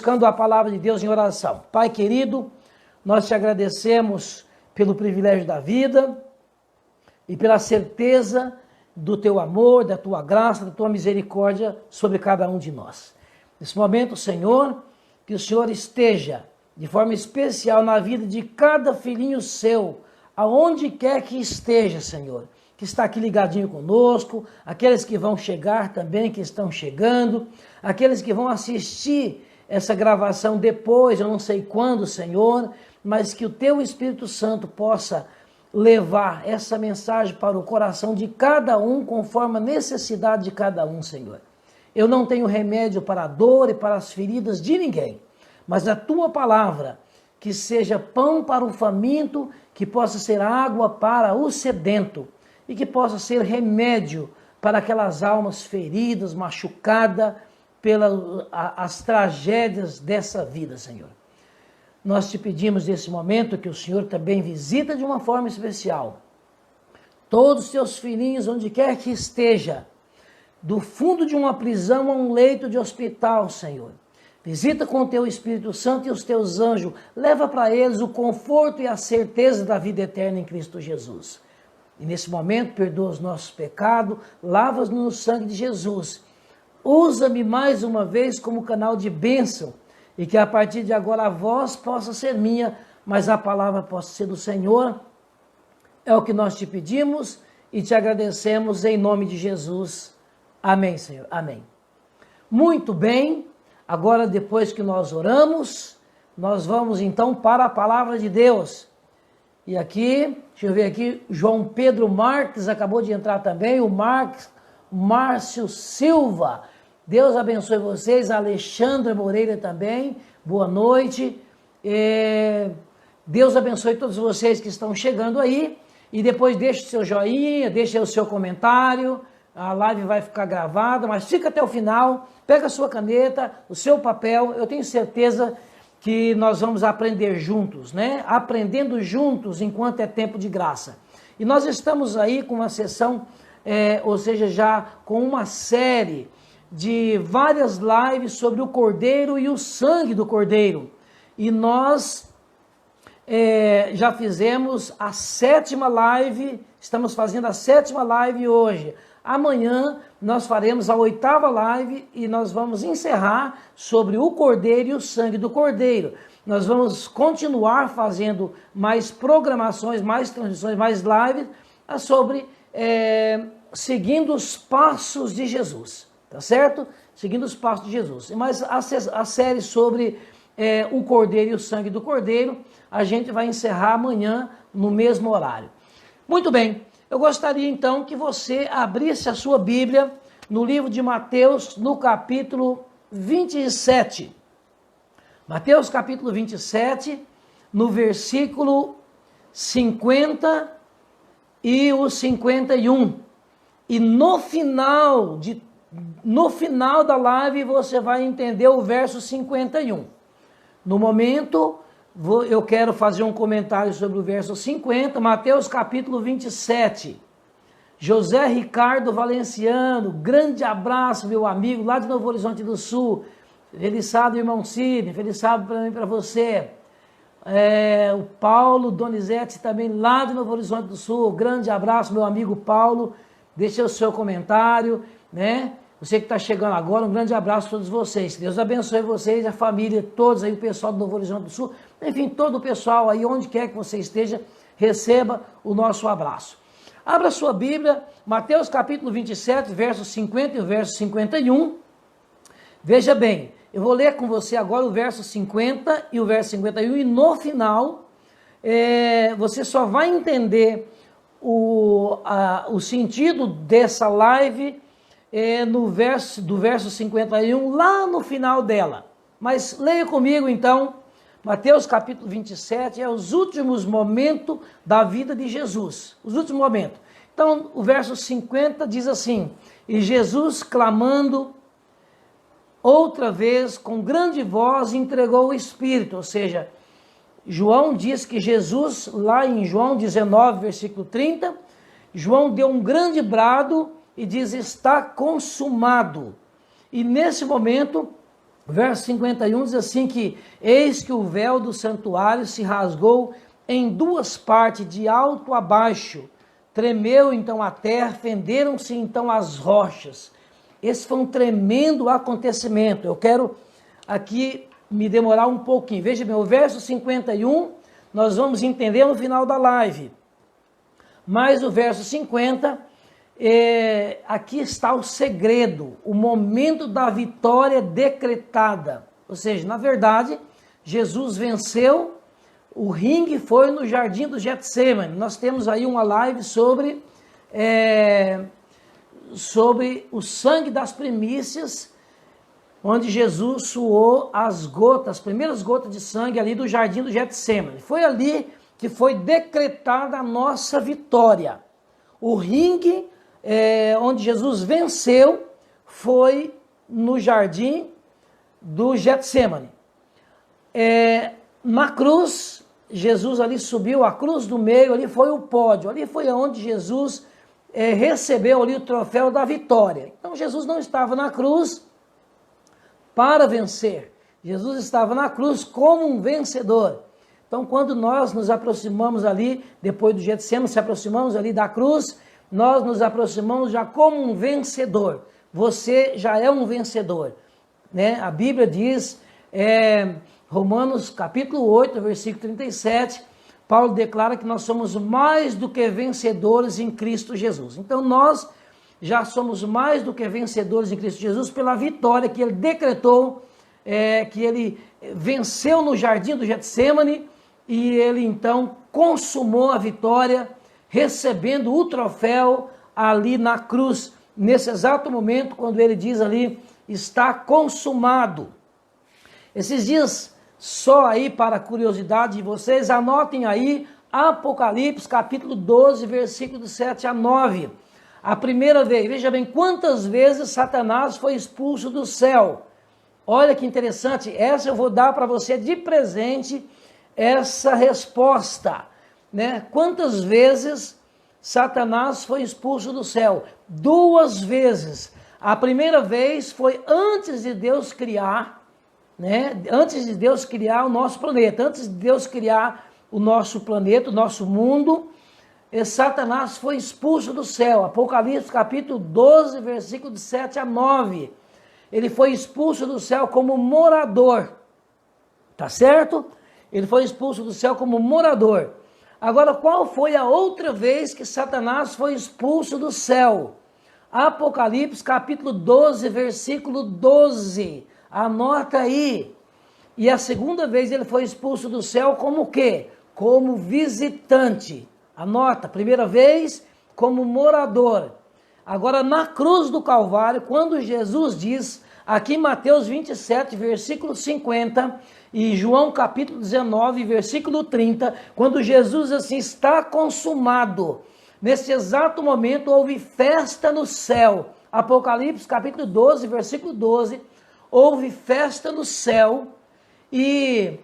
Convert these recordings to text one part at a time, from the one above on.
buscando a palavra de Deus em oração. Pai querido, nós te agradecemos pelo privilégio da vida e pela certeza do teu amor, da tua graça, da tua misericórdia sobre cada um de nós. Nesse momento, Senhor, que o Senhor esteja de forma especial na vida de cada filhinho seu, aonde quer que esteja, Senhor, que está aqui ligadinho conosco, aqueles que vão chegar também, que estão chegando, aqueles que vão assistir essa gravação depois, eu não sei quando, Senhor, mas que o teu Espírito Santo possa levar essa mensagem para o coração de cada um, conforme a necessidade de cada um, Senhor. Eu não tenho remédio para a dor e para as feridas de ninguém, mas a tua palavra, que seja pão para o faminto, que possa ser água para o sedento, e que possa ser remédio para aquelas almas feridas, machucadas pelas tragédias dessa vida, Senhor. Nós te pedimos nesse momento que o Senhor também visita de uma forma especial todos os teus filhinhos, onde quer que esteja, do fundo de uma prisão a um leito de hospital, Senhor. Visita com o teu Espírito Santo e os teus anjos, leva para eles o conforto e a certeza da vida eterna em Cristo Jesus. E nesse momento, perdoa os nossos pecados, lava-nos no sangue de Jesus. Usa-me mais uma vez como canal de bênção, e que a partir de agora a voz possa ser minha, mas a palavra possa ser do Senhor. É o que nós te pedimos e te agradecemos em nome de Jesus. Amém, Senhor. Amém. Muito bem, agora depois que nós oramos, nós vamos então para a palavra de Deus. E aqui, deixa eu ver aqui, João Pedro Marques acabou de entrar também, o Márcio Silva. Deus abençoe vocês, a Alexandra Moreira também, boa noite. Deus abençoe todos vocês que estão chegando aí. E depois deixe o seu joinha, deixe o seu comentário, a live vai ficar gravada, mas fica até o final, pega a sua caneta, o seu papel, eu tenho certeza que nós vamos aprender juntos, né? Aprendendo juntos enquanto é tempo de graça. E nós estamos aí com uma sessão, ou seja, já com uma série de várias lives sobre o Cordeiro e o sangue do Cordeiro. E nós já fizemos a 7ª live, estamos fazendo a 7ª live hoje. Amanhã nós faremos a 8ª live e nós vamos encerrar sobre o Cordeiro e o sangue do Cordeiro. Nós vamos continuar fazendo mais programações, mais transmissões, mais lives sobre seguindo os passos de Jesus, tá certo? Seguindo os passos de Jesus. Mas a série sobre o Cordeiro e o sangue do Cordeiro, a gente vai encerrar amanhã no mesmo horário. Muito bem. Eu gostaria então que você abrisse a sua Bíblia no livro de Mateus, no capítulo 27. Mateus capítulo 27, no versículo 50 e o 51. E no final da live você vai entender o verso 51. No momento, eu quero fazer um comentário sobre o verso 50, Mateus capítulo 27. José Ricardo Valenciano, grande abraço, meu amigo, lá de Novo Horizonte do Sul. Feliz sábado, irmão Cid, feliz sábado para mim e para você. O Paulo Donizete também lá de Novo Horizonte do Sul, grande abraço, meu amigo Paulo. Deixa o seu comentário, né? Você que está chegando agora, um grande abraço a todos vocês. Deus abençoe vocês, a família, todos aí, o pessoal do Novo Horizonte do Sul. Enfim, todo o pessoal aí, onde quer que você esteja, receba o nosso abraço. Abra sua Bíblia, Mateus capítulo 27, verso 50 e o verso 51. Veja bem, eu vou ler com você agora o verso 50 e o verso 51. E no final, você só vai entender o sentido dessa live do verso 51, lá no final dela. Mas leia comigo então, Mateus capítulo 27, os últimos momentos da vida de Jesus, os últimos momentos. Então o verso 50 diz assim: e Jesus clamando outra vez com grande voz entregou o Espírito, ou seja, João diz que Jesus, lá em João 19, versículo 30, João deu um grande brado e diz: está consumado. E nesse momento, O verso 51 diz assim que eis que o véu do santuário se rasgou em duas partes, de alto a baixo. Tremeu então a terra, fenderam-se então as rochas. Esse foi um tremendo acontecimento. Eu quero aqui me demorar um pouquinho. Veja bem, o verso 51 nós vamos entender no final da live. Mas o verso 50, aqui está o segredo, o momento da vitória decretada. Ou seja, na verdade, Jesus venceu, o ringue foi no jardim do Getsemane. Nós temos aí uma live sobre o sangue das primícias, onde Jesus suou as primeiras gotas de sangue ali do jardim do Getsemane. Foi ali que foi decretada a nossa vitória. O ringue onde Jesus venceu foi no jardim do Getsemane. Na cruz, Jesus ali subiu, a cruz do meio, ali foi o pódio, ali foi onde Jesus recebeu ali o troféu da vitória. Então Jesus não estava na cruz para vencer, Jesus estava na cruz como um vencedor. Então quando nós nos aproximamos ali, depois do Getsemane, se aproximamos ali da cruz, nós nos aproximamos já como um vencedor. Você já é um vencedor, né? A Bíblia diz, Romanos capítulo 8, versículo 37, Paulo declara que nós somos mais do que vencedores em Cristo Jesus. Então nós já somos mais do que vencedores em Cristo Jesus pela vitória que ele decretou, que ele venceu no jardim do Getsemane, e ele então consumou a vitória, recebendo o troféu ali na cruz, nesse exato momento, quando ele diz ali, está consumado. Esses dias, só aí para a curiosidade de vocês, anotem aí, Apocalipse capítulo 12, versículo 7 a 9. A primeira vez, veja bem, quantas vezes Satanás foi expulso do céu. Olha que interessante, essa eu vou dar para você de presente, essa resposta, né? Quantas vezes Satanás foi expulso do céu? 2 vezes. A primeira vez foi antes de Deus criar, né? Antes de Deus criar o nosso planeta, antes de Deus criar o nosso planeta, o nosso mundo, Satanás foi expulso do céu. Apocalipse capítulo 12, versículo de 7 a 9. Ele foi expulso do céu como morador, tá certo? Ele foi expulso do céu como morador. Agora, qual foi a outra vez que Satanás foi expulso do céu? Apocalipse capítulo 12, versículo 12. Anota aí. E a segunda vez ele foi expulso do céu como o quê? Como visitante. Anota, primeira vez como morador. Agora, na cruz do Calvário, quando Jesus diz, aqui em Mateus 27, versículo 50, e João capítulo 19, versículo 30, quando Jesus assim, está consumado, nesse exato momento houve festa no céu. Apocalipse capítulo 12, versículo 12, houve festa no céu, e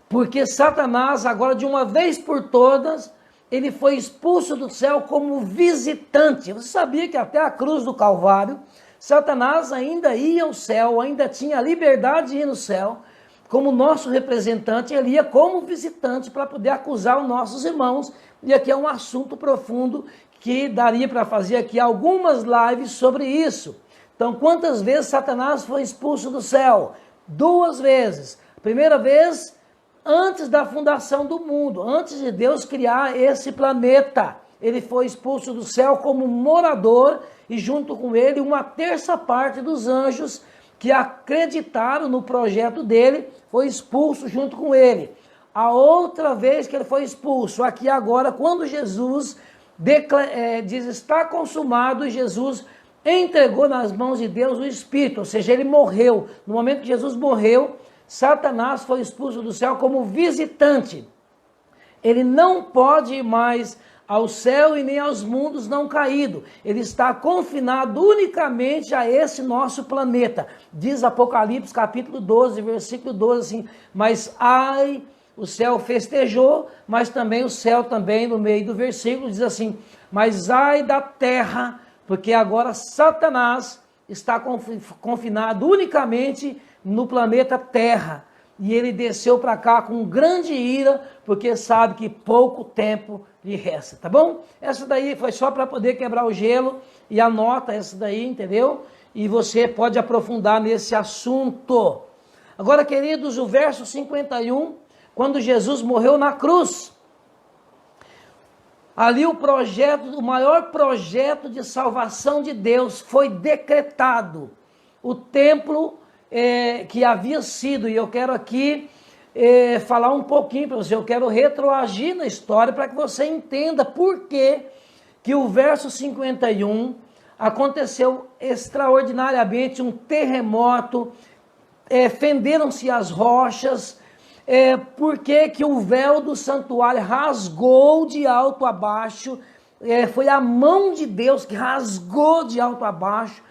porque Satanás, agora de uma vez por todas, ele foi expulso do céu como visitante. Você sabia que até a cruz do Calvário, Satanás ainda ia ao céu, ainda tinha a liberdade de ir no céu, como nosso representante, ele ia como visitante para poder acusar os nossos irmãos. E aqui é um assunto profundo que daria para fazer aqui algumas lives sobre isso. Então, quantas vezes Satanás foi expulso do céu? 2 vezes. Primeira vez, antes da fundação do mundo, antes de Deus criar esse planeta. Ele foi expulso do céu como morador, e junto com ele uma terça parte dos anjos que acreditaram no projeto dele, foi expulso junto com ele. A outra vez que ele foi expulso, aqui agora, quando Jesus diz está consumado, Jesus entregou nas mãos de Deus o Espírito, ou seja, ele morreu. No momento que Jesus morreu, Satanás foi expulso do céu como visitante. Ele não pode ir mais ao céu e nem aos mundos não caídos. Ele está confinado unicamente a esse nosso planeta. Diz Apocalipse capítulo 12, versículo 12 assim, mas ai, o céu festejou, mas também o céu também no meio do versículo diz assim, mas ai da terra, porque agora Satanás está confinado unicamente no planeta Terra. E ele desceu para cá com grande ira, porque sabe que pouco tempo lhe resta, tá bom? Essa daí foi só para poder quebrar o gelo, e anota essa daí, entendeu? E você pode aprofundar nesse assunto. Agora, queridos, o verso 51, quando Jesus morreu na cruz, ali o maior projeto de salvação de Deus foi decretado. O templo que havia sido, e eu quero aqui falar um pouquinho para você, eu quero retroagir na história para que você entenda por que o verso 51 aconteceu extraordinariamente um terremoto, fenderam-se as rochas, por que o véu do santuário rasgou de alto a baixo, foi a mão de Deus que rasgou de alto a baixo.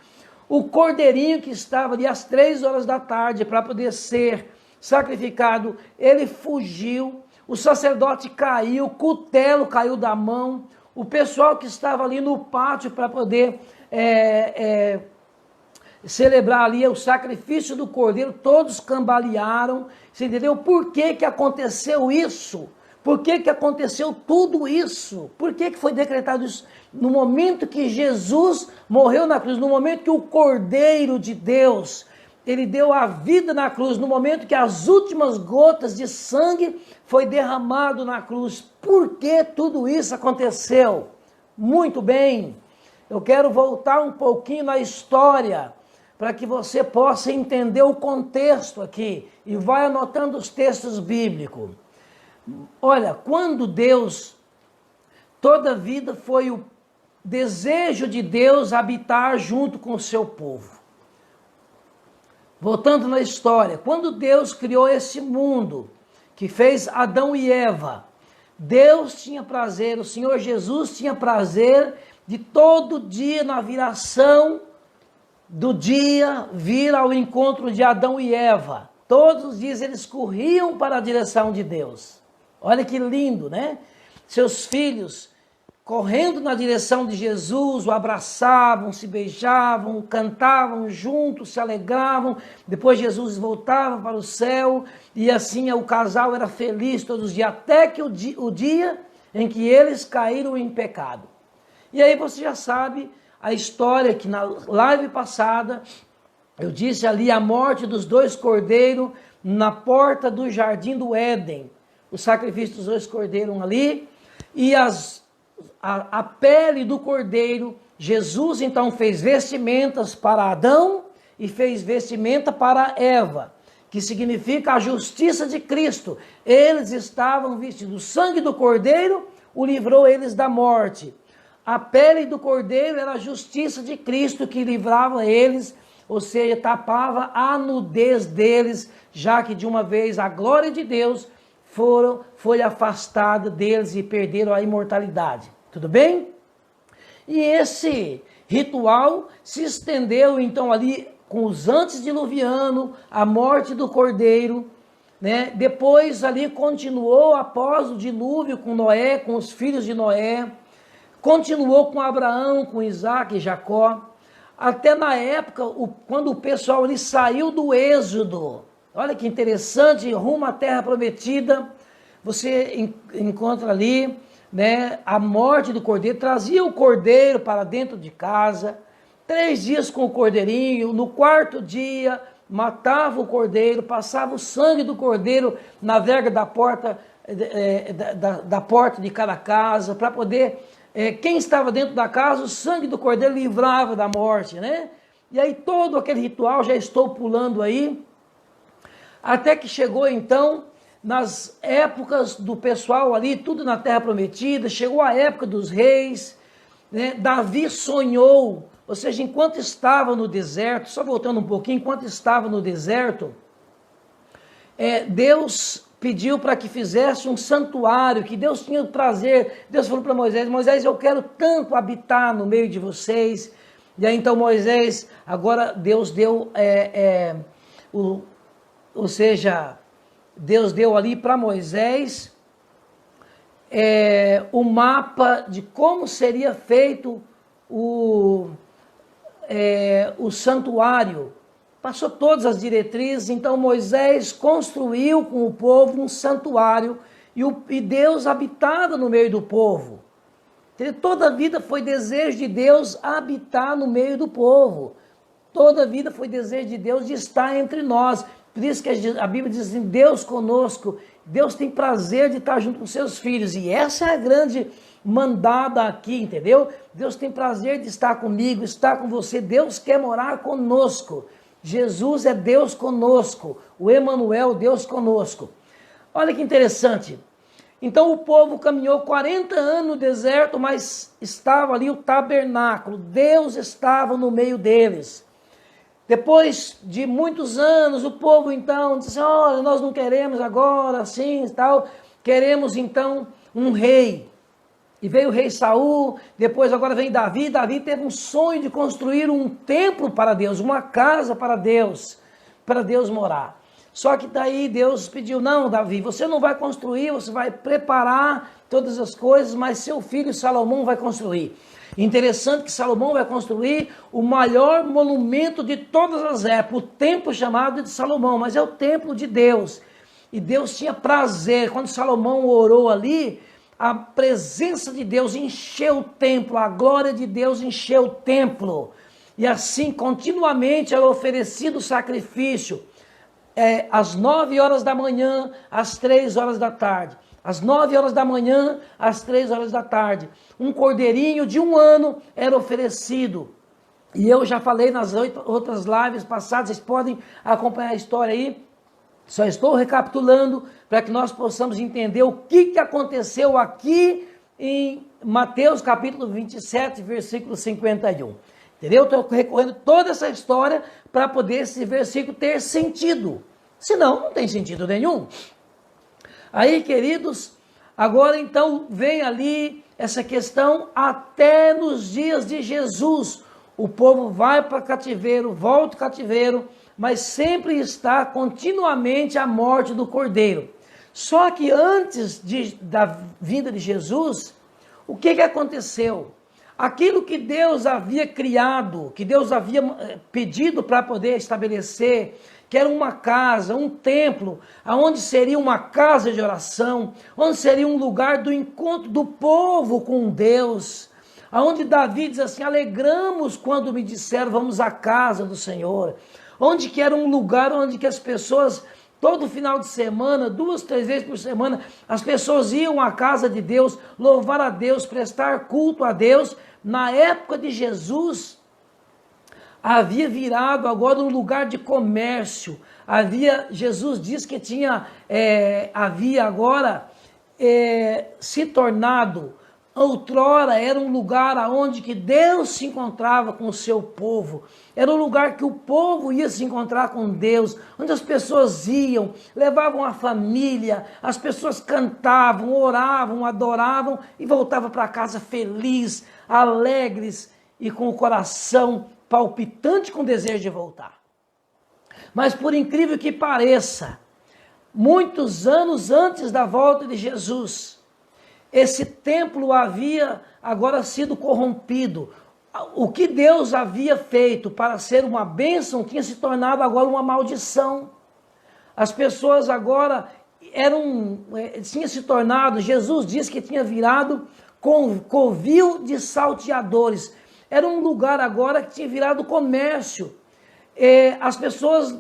O cordeirinho que estava ali às 3 horas da tarde para poder ser sacrificado, ele fugiu, o sacerdote caiu, o cutelo caiu da mão, o pessoal que estava ali no pátio para poder celebrar ali o sacrifício do cordeiro, todos cambalearam. Você entendeu? Por que aconteceu isso? Por que aconteceu tudo isso? Por que foi decretado isso? No momento que Jesus morreu na cruz, no momento que o Cordeiro de Deus, ele deu a vida na cruz, no momento que as últimas gotas de sangue foi derramado na cruz. Por que tudo isso aconteceu? Muito bem, eu quero voltar um pouquinho na história, para que você possa entender o contexto aqui, e vai anotando os textos bíblicos. Olha, quando Deus, toda a vida foi o desejo de Deus habitar junto com o seu povo. Voltando na história, quando Deus criou esse mundo, que fez Adão e Eva, Deus tinha prazer, o Senhor Jesus tinha prazer de todo dia na viração do dia vir ao encontro de Adão e Eva. Todos os dias eles corriam para a direção de Deus. Olha que lindo, né? Seus filhos correndo na direção de Jesus, o abraçavam, se beijavam, cantavam juntos, se alegravam. Depois Jesus voltava para o céu e assim o casal era feliz todos os dias, até que o dia em que eles caíram em pecado. E aí você já sabe a história que na live passada eu disse ali a morte dos 2 cordeiros na porta do jardim do Éden. O sacrifício dos 2 cordeiros ali, e a pele do cordeiro, Jesus então fez vestimentas para Adão e fez vestimenta para Eva, que significa a justiça de Cristo. Eles estavam vestidos, o sangue do cordeiro o livrou eles da morte. A pele do cordeiro era a justiça de Cristo que livrava eles, ou seja, tapava a nudez deles, já que de uma vez a glória de Deus foi afastada deles e perderam a imortalidade. Tudo bem? E esse ritual se estendeu então ali com os antediluvianos, a morte do cordeiro, né? Depois ali continuou após o dilúvio com Noé, com os filhos de Noé, continuou com Abraão, com Isaac e Jacó, até na época quando o pessoal ali saiu do Êxodo. Olha que interessante, rumo à terra prometida, você encontra ali, né, a morte do cordeiro, trazia o cordeiro para dentro de casa, 3 dias com o cordeirinho, no 4º dia matava o cordeiro, passava o sangue do cordeiro na verga da porta, da porta de cada casa, para poder, quem estava dentro da casa, o sangue do cordeiro livrava da morte, né? E aí todo aquele ritual, já estou pulando aí, até que chegou então, nas épocas do pessoal ali, tudo na terra prometida, chegou a época dos reis, né? Davi sonhou, ou seja, enquanto estava no deserto, só voltando um pouquinho, enquanto estava no deserto, Deus pediu para que fizesse um santuário, que Deus tinha o prazer. Deus falou para Moisés: Moisés, eu quero tanto habitar no meio de vocês. E aí então Moisés, agora Deus deu, ou seja, Deus deu ali para Moisés o mapa de como seria feito o santuário, passou todas as diretrizes. Então Moisés construiu com o povo um santuário e Deus habitava no meio do povo. Toda a vida foi desejo de Deus habitar no meio do povo. Toda a vida foi desejo de Deus de estar entre nós. Por isso que a Bíblia diz assim, Deus conosco. Deus tem prazer de estar junto com seus filhos. E essa é a grande mandada aqui, entendeu? Deus tem prazer de estar comigo, estar com você. Deus quer morar conosco. Jesus é Deus conosco. O Emanuel, Deus conosco. Olha que interessante. Então o povo caminhou 40 anos no deserto, mas estava ali o tabernáculo. Deus estava no meio deles. Depois de muitos anos, o povo então disse, olha, nós não queremos agora assim e tal, queremos então um rei. E veio o rei Saul, depois agora vem Davi. Davi teve um sonho de construir um templo para Deus, uma casa para Deus morar. Só que daí Deus pediu, não, Davi, você não vai construir, você vai preparar todas as coisas, mas seu filho Salomão vai construir. Interessante que Salomão vai construir o maior monumento de todas as épocas, o templo chamado de Salomão, mas é o templo de Deus. E Deus tinha prazer, quando Salomão orou ali, a presença de Deus encheu o templo, a glória de Deus encheu o templo. E assim, continuamente era oferecido o sacrifício, às 9 horas da manhã, às 3 horas da tarde. Às 9 horas da manhã, às 3 horas da tarde. Um cordeirinho de 1 ano era oferecido. E eu já falei nas outras lives passadas, vocês podem acompanhar a história aí. Só estou recapitulando para que nós possamos entender o que aconteceu aqui em Mateus capítulo 27, versículo 51. Entendeu? Estou recorrendo toda essa história para poder esse versículo ter sentido. Senão, não tem sentido nenhum. Aí, queridos, agora então vem ali essa questão até nos dias de Jesus. O povo vai para cativeiro, volta ao cativeiro, mas sempre está continuamente a morte do Cordeiro. Só que antes da vinda de Jesus, o que aconteceu? Aquilo que Deus havia criado, que Deus havia pedido para poder estabelecer, que era uma casa, um templo, onde seria uma casa de oração, onde seria um lugar do encontro do povo com Deus, onde Davi diz assim, alegramos quando me disseram, vamos à casa do Senhor, onde que era um lugar onde que as pessoas, todo final de semana, 2, 3 vezes por semana, as pessoas iam à casa de Deus, louvar a Deus, prestar culto a Deus. Na época de Jesus, havia virado agora um lugar de comércio. Jesus diz que havia agora se tornado, outrora era um lugar onde que Deus se encontrava com o seu povo. Era um lugar que o povo ia se encontrar com Deus, onde as pessoas iam, levavam a família, as pessoas cantavam, oravam, adoravam e voltavam para casa felizes, alegres e com o coração palpitante com desejo de voltar. Mas por incrível que pareça, muitos anos antes da volta de Jesus, esse templo havia agora sido corrompido. O que Deus havia feito para ser uma bênção tinha se tornado agora uma maldição. As pessoas agora tinha se tornado, Jesus disse que tinha virado covil de salteadores. Era um lugar agora que tinha virado comércio. As pessoas,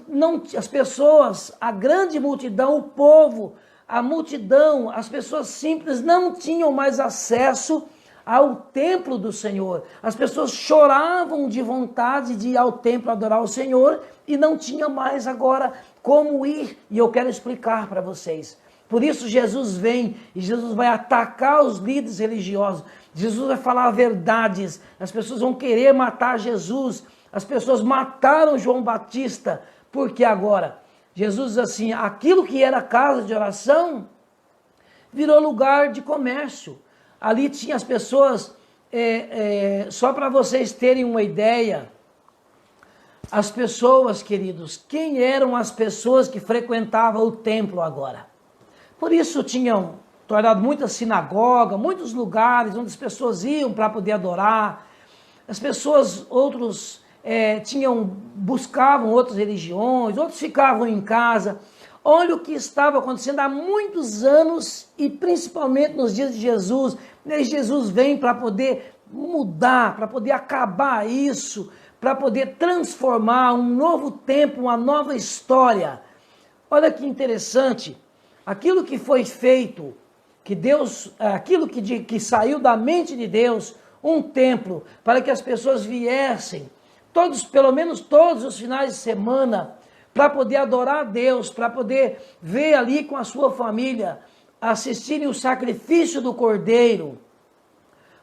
a grande multidão, o povo, a multidão, as pessoas simples não tinham mais acesso ao templo do Senhor. As pessoas choravam de vontade de ir ao templo adorar o Senhor e não tinha mais agora como ir. E eu quero explicar para vocês. Por isso Jesus vem e Jesus vai atacar os líderes religiosos. Jesus vai falar verdades. As pessoas vão querer matar Jesus. As pessoas mataram João Batista. Porque agora, Jesus diz assim, aquilo que era casa de oração, virou lugar de comércio. Ali tinha as pessoas, só para vocês terem uma ideia, as pessoas, queridos, quem eram as pessoas que frequentavam o templo agora? Por isso tinham tornado muita sinagoga, muitos lugares onde as pessoas iam para poder adorar. As pessoas, outros buscavam outras religiões, outros ficavam em casa. Olha o que estava acontecendo há muitos anos e principalmente nos dias de Jesus. Jesus vem para poder mudar, para poder acabar isso, para poder transformar um novo tempo, uma nova história. Olha que interessante, aquilo que foi feito, que Deus, aquilo que saiu da mente de Deus, um templo, para que as pessoas viessem, pelo menos todos os finais de semana, para poder adorar a Deus, para poder ver ali com a sua família, assistirem o sacrifício do Cordeiro,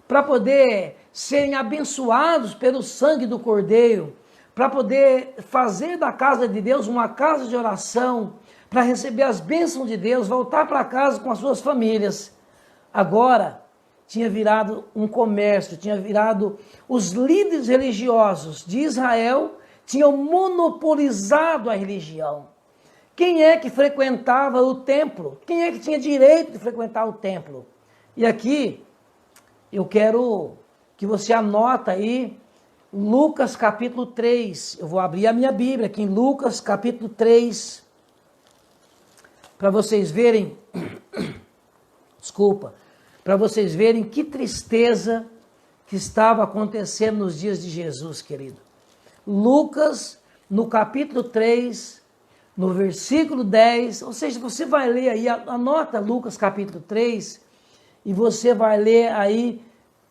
para poder serem abençoados pelo sangue do Cordeiro, para poder fazer da casa de Deus uma casa de oração, para receber as bênçãos de Deus, voltar para casa com as suas famílias. Agora, tinha virado um comércio, tinha virado os líderes religiosos de Israel, tinham monopolizado a religião. Quem é que frequentava o templo? Quem é que tinha direito de frequentar o templo? E aqui, eu quero que você anota aí, Lucas capítulo 3. Eu vou abrir a minha Bíblia aqui em Lucas capítulo 3, para vocês verem, para vocês verem que tristeza que estava acontecendo nos dias de Jesus, querido. Lucas, no capítulo 3, no versículo 10, ou seja, você vai ler aí, anota Lucas capítulo 3, e você vai ler aí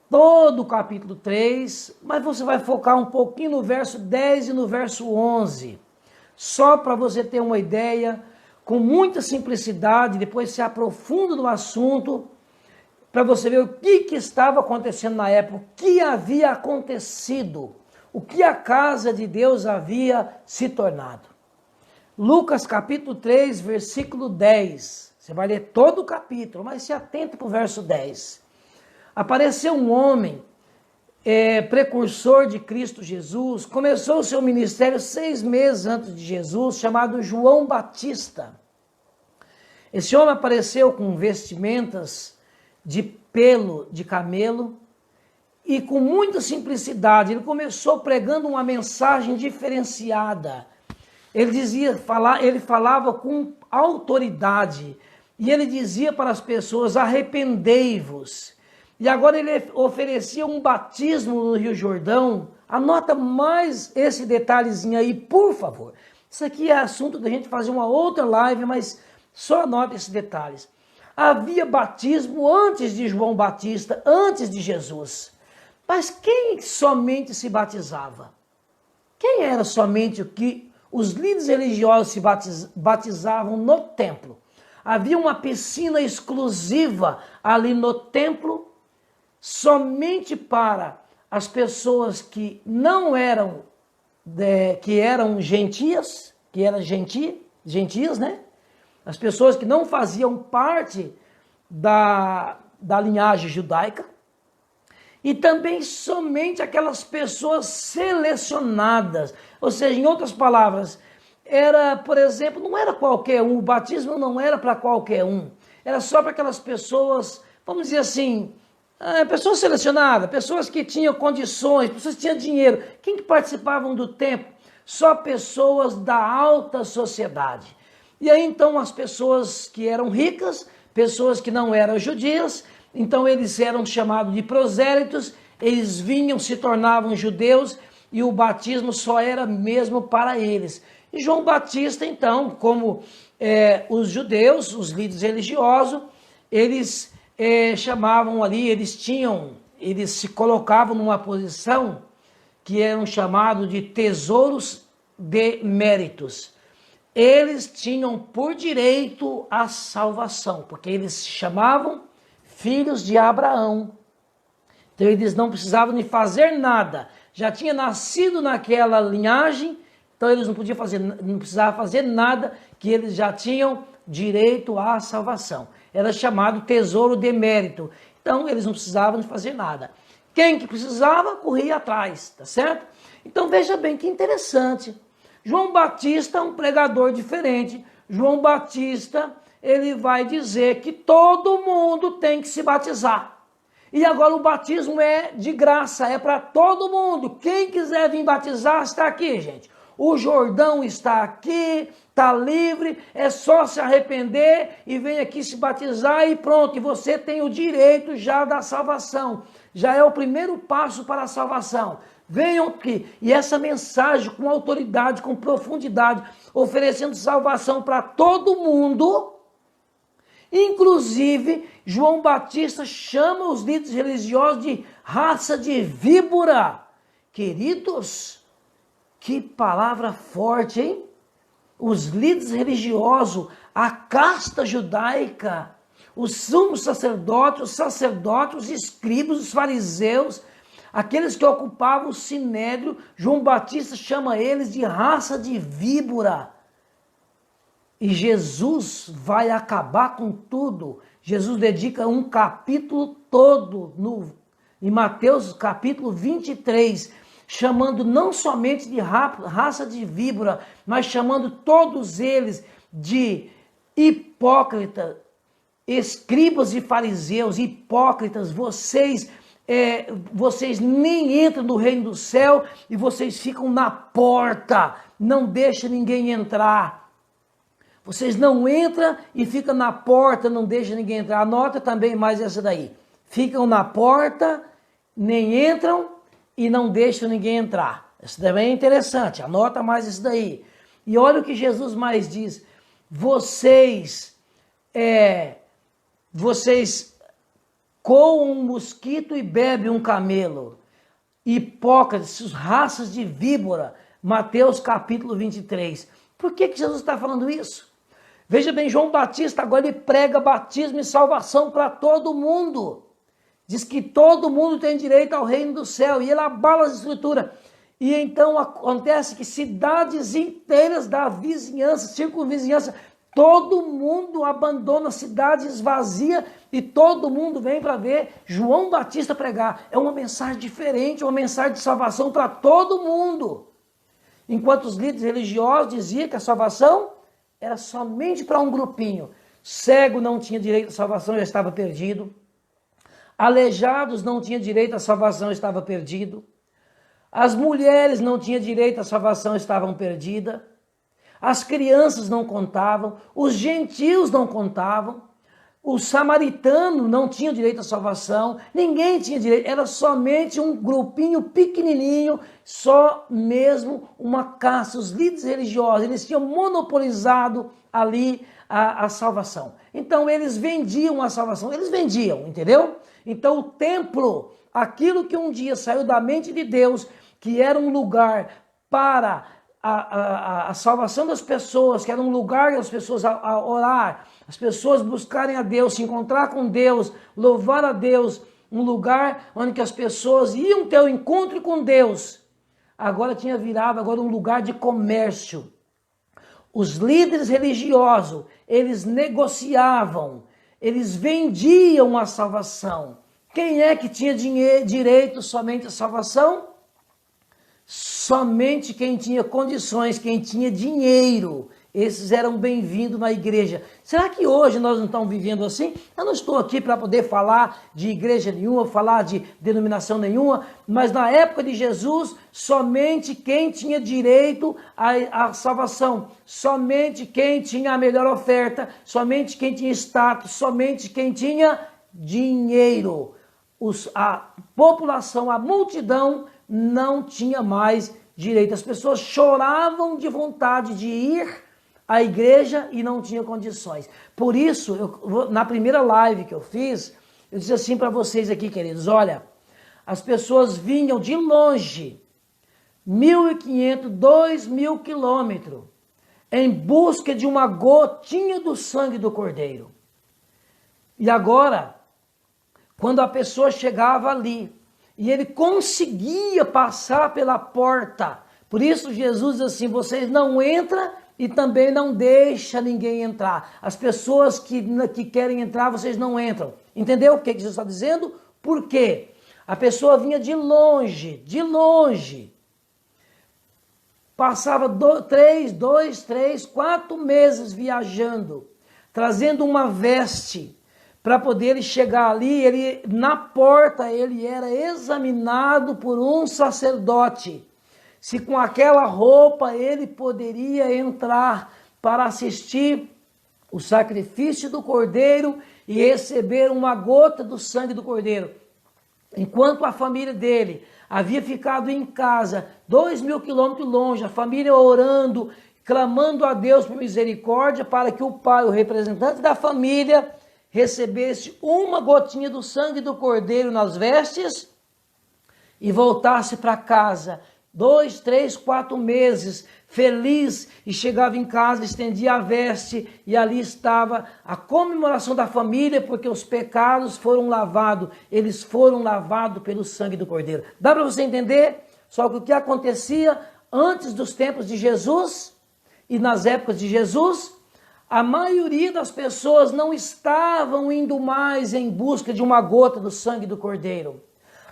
todo o capítulo 3, mas você vai focar um pouquinho no verso 10 e no verso 11, só para você ter uma ideia, com muita simplicidade, depois se aprofunda no assunto, para você ver o que estava acontecendo na época, o que havia acontecido, o que a casa de Deus havia se tornado. Lucas capítulo 3, versículo 10, você vai ler todo o capítulo, mas se atenta para o verso 10. Apareceu um homem, precursor de Cristo Jesus, começou o seu ministério 6 meses antes de Jesus, chamado João Batista. Esse homem apareceu com vestimentas de pelo de camelo e com muita simplicidade. Ele começou pregando uma mensagem diferenciada. Ele falava com autoridade e ele dizia para as pessoas: arrependei-vos. E agora ele oferecia um batismo no Rio Jordão. Anota mais esse detalhezinho aí, por favor. Isso aqui é assunto da gente fazer uma outra live, mas só anota esses detalhes. Havia batismo antes de João Batista, antes de Jesus. Mas quem somente se batizava? Quem era somente o que os líderes religiosos se batizavam no templo? Havia uma piscina exclusiva ali no templo, somente para as pessoas que não eram, que eram gentias, gentias, né? As pessoas que não faziam parte da linhagem judaica, e também somente aquelas pessoas selecionadas, ou seja, em outras palavras, era, por exemplo, não era qualquer um, o batismo não era para qualquer um, era só para aquelas pessoas, vamos dizer assim, pessoas selecionadas, pessoas que tinham condições, pessoas que tinham dinheiro. Quem que participavam do templo? Só pessoas da alta sociedade. E aí então as pessoas que eram ricas, pessoas que não eram judias, então eles eram chamados de prosélitos, eles vinham, se tornavam judeus e o batismo só era mesmo para eles. E João Batista então, como os judeus, os líderes religiosos, eles chamavam ali, eles se colocavam numa posição que eram chamados de tesouros de méritos. Eles tinham por direito a salvação, porque eles se chamavam filhos de Abraão. Então eles não precisavam de fazer nada, já tinha nascido naquela linhagem, então eles não precisavam fazer nada, que eles já tinham direito à salvação. Era chamado tesouro de mérito. Então eles não precisavam de fazer nada. Quem que precisava, corria atrás, tá certo? Então veja bem que interessante. João Batista é um pregador diferente. João Batista, ele vai dizer que todo mundo tem que se batizar. E agora o batismo é de graça, é para todo mundo. Quem quiser vir batizar está aqui, gente. O Jordão está aqui, está livre, é só se arrepender e vem aqui se batizar e pronto. E você tem o direito já da salvação. Já é o primeiro passo para a salvação. Venham aqui. E essa mensagem com autoridade, com profundidade, oferecendo salvação para todo mundo. Inclusive, João Batista chama os líderes religiosos de raça de víbora. Queridos, que palavra forte, hein? Os líderes religiosos, a casta judaica, os sumos sacerdotes, os escribas, os fariseus, aqueles que ocupavam o sinédrio, João Batista chama eles de raça de víbora. E Jesus vai acabar com tudo. Jesus dedica um capítulo todo em Mateus capítulo 23, chamando não somente de raça de víbora, mas chamando todos eles de hipócritas, escribas e fariseus, hipócritas, vocês nem entram no reino do céu e vocês ficam na porta, não deixam ninguém entrar. Vocês não entram e ficam na porta, não deixam ninguém entrar. Anota também mais essa daí. Ficam na porta, nem entram e não deixam ninguém entrar. Isso também é interessante, anota mais isso daí. E olha o que Jesus mais diz. Vocês coam um mosquito e bebem um camelo. Hipócritas, raças de víbora. Mateus capítulo 23. Por que Jesus está falando isso? Veja bem, João Batista agora ele prega batismo e salvação para todo mundo. Diz que todo mundo tem direito ao reino do céu. E ele abala as escrituras. E então acontece que cidades inteiras da vizinhança, circunvizinhança, todo mundo abandona a cidade, esvazia e todo mundo vem para ver João Batista pregar. É uma mensagem diferente, uma mensagem de salvação para todo mundo. Enquanto os líderes religiosos diziam que a salvação era somente para um grupinho. Cego não tinha direito à salvação, já estava perdido. Aleijados não tinham direito à salvação, estava perdido. As mulheres não tinham direito à salvação, estavam perdidas. As crianças não contavam. Os gentios não contavam. O samaritano não tinha direito à salvação. Ninguém tinha direito. Era somente um grupinho pequenininho, só mesmo uma caça. Os líderes religiosos, eles tinham monopolizado ali a salvação. Então eles vendiam a salvação. Eles vendiam, entendeu? Então o templo, aquilo que um dia saiu da mente de Deus, que era um lugar para a salvação das pessoas, que era um lugar das pessoas a orar, as pessoas buscarem a Deus, se encontrar com Deus, louvar a Deus, um lugar onde que as pessoas iam ter o encontro com Deus, agora tinha virado um lugar de comércio. Os líderes religiosos, eles negociavam, eles vendiam a salvação. Quem é que tinha direito somente à salvação? Somente quem tinha condições, quem tinha dinheiro, esses eram bem-vindos na igreja. Será que hoje nós não estamos vivendo assim? Eu não estou aqui para poder falar de igreja nenhuma, falar de denominação nenhuma, mas na época de Jesus, somente quem tinha direito à salvação, somente quem tinha a melhor oferta, somente quem tinha status, somente quem tinha dinheiro. A população, a multidão, não tinha mais direito. As pessoas choravam de vontade de ir à igreja e não tinham condições. Por isso, na primeira live que eu fiz, eu disse assim para vocês aqui, queridos, olha, as pessoas vinham de longe, 1.500, 2.000 quilômetros, em busca de uma gotinha do sangue do Cordeiro. E agora, quando a pessoa chegava ali, e ele conseguia passar pela porta. Por isso Jesus diz assim, vocês não entram e também não deixam ninguém entrar. As pessoas que querem entrar, vocês não entram. Entendeu o que Jesus está dizendo? Por quê? A pessoa vinha de longe. Passava 3, 4 meses viajando, trazendo uma veste para poder ele chegar ali, ele na porta ele era examinado por um sacerdote. Se com aquela roupa ele poderia entrar para assistir o sacrifício do cordeiro e receber uma gota do sangue do cordeiro. Enquanto a família dele havia ficado em casa, 2.000 quilômetros longe, a família orando, clamando a Deus por misericórdia para que o pai, o representante da família, recebesse uma gotinha do sangue do cordeiro nas vestes e voltasse para casa. 2, 3, 4 meses, feliz, e chegava em casa, estendia a veste, e ali estava a comemoração da família, porque os pecados foram lavados, eles foram lavados pelo sangue do Cordeiro. Dá para você entender? Só que o que acontecia antes dos tempos de Jesus e nas épocas de Jesus, a maioria das pessoas não estavam indo mais em busca de uma gota do sangue do Cordeiro.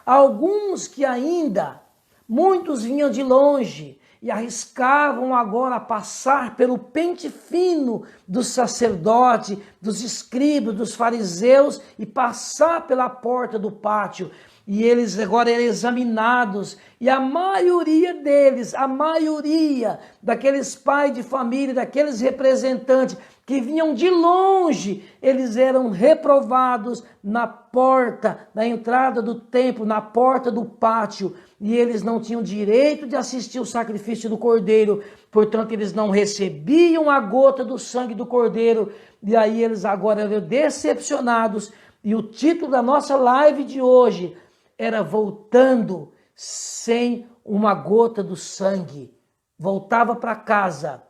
Alguns que ainda, muitos vinham de longe e arriscavam agora passar pelo pente fino do sacerdote, dos escribas, dos fariseus e passar pela porta do pátio. E eles agora eram examinados, e a maioria deles, a maioria daqueles pais de família, daqueles representantes que vinham de longe, eles eram reprovados na porta, na entrada do templo, na porta do pátio, e eles não tinham direito de assistir o sacrifício do Cordeiro, portanto eles não recebiam a gota do sangue do Cordeiro, e aí eles agora eram decepcionados, e o título da nossa live de hoje era Voltando sem uma gota do sangue. Voltava para casa,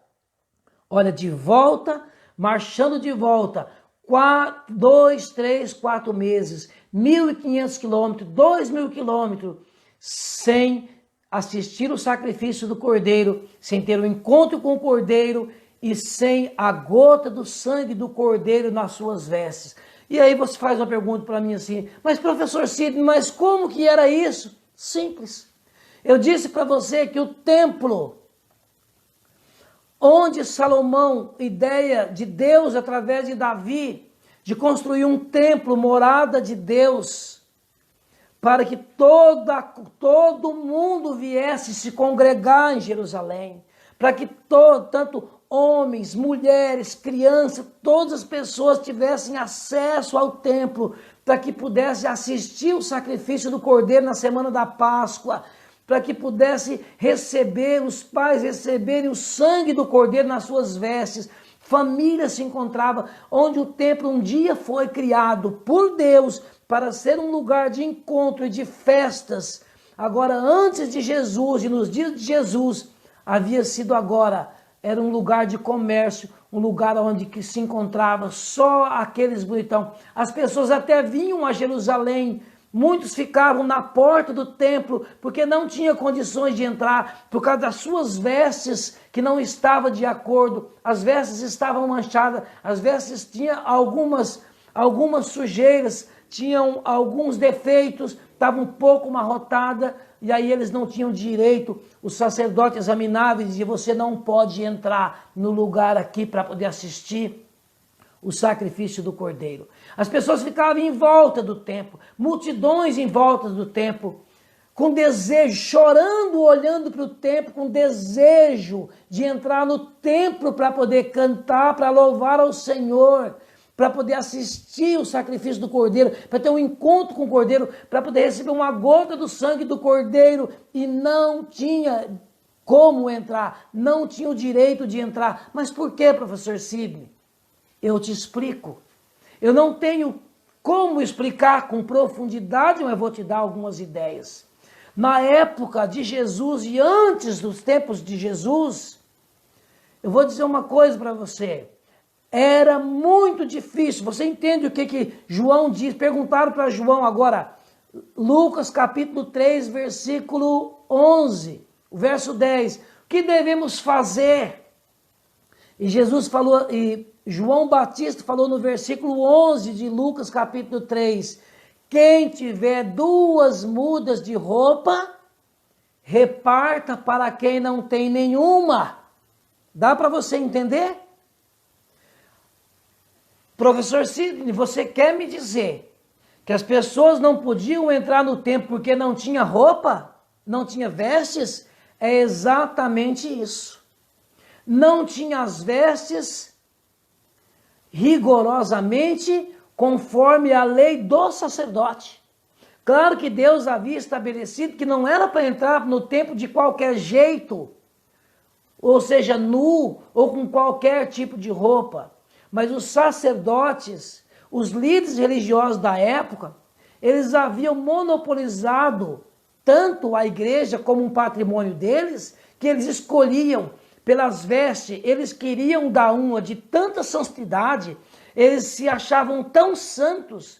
olha, de volta, marchando de volta, 2, 3, 4 meses, 1.500 quilômetros, 2.000 quilômetros, sem assistir o sacrifício do Cordeiro, sem ter um encontro com o Cordeiro e sem a gota do sangue do Cordeiro nas suas vestes. E aí você faz uma pergunta para mim assim, mas professor Sidney, mas como que era isso? Simples. Eu disse para você que o templo, onde Salomão, ideia de Deus através de Davi, de construir um templo, morada de Deus, para que todo mundo viesse se congregar em Jerusalém, para que tanto homens, mulheres, crianças, todas as pessoas tivessem acesso ao templo, para que pudesse assistir o sacrifício do Cordeiro na semana da Páscoa, para que pudesse receber, os pais receberem o sangue do Cordeiro nas suas vestes. Família se encontrava onde o templo um dia foi criado por Deus para ser um lugar de encontro e de festas. Agora, antes de Jesus e nos dias de Jesus, havia sido agora, era um lugar de comércio, um lugar onde que se encontrava só aqueles bonitão. As pessoas até vinham a Jerusalém, muitos ficavam na porta do templo, porque não tinha condições de entrar, por causa das suas vestes, que não estavam de acordo, as vestes estavam manchadas, as vestes tinham algumas sujeiras, tinham alguns defeitos, estavam um pouco amarrotadas, e aí eles não tinham direito, o sacerdote examinava e dizia, você não pode entrar no lugar aqui para poder assistir o sacrifício do Cordeiro. As pessoas ficavam em volta do templo, multidões em volta do templo, com desejo, chorando, olhando para o templo, com desejo de entrar no templo para poder cantar, para louvar ao Senhor, para poder assistir o sacrifício do Cordeiro, para ter um encontro com o Cordeiro, para poder receber uma gota do sangue do Cordeiro, e não tinha como entrar, não tinha o direito de entrar. Mas por que, professor Sidney? Eu te explico. Eu não tenho como explicar com profundidade, mas vou te dar algumas ideias. Na época de Jesus e antes dos tempos de Jesus, eu vou dizer uma coisa para você. Era muito difícil. Você entende o que João diz? Perguntaram para João agora, Lucas capítulo 3, versículo 11, o verso 10. O que devemos fazer? E Jesus falou, e João Batista falou no versículo 11 de Lucas capítulo 3, quem tiver 2 mudas de roupa, reparta para quem não tem nenhuma. Dá para você entender? Professor Sidney, você quer me dizer que as pessoas não podiam entrar no templo porque não tinha roupa? Não tinha vestes? É exatamente isso. Não tinha as vestes rigorosamente conforme a lei do sacerdote. Claro que Deus havia estabelecido que não era para entrar no templo de qualquer jeito, ou seja, nu ou com qualquer tipo de roupa. Mas os sacerdotes, os líderes religiosos da época, eles haviam monopolizado tanto a igreja como um patrimônio deles, que eles escolhiam pelas vestes, eles queriam dar uma de tanta santidade, eles se achavam tão santos,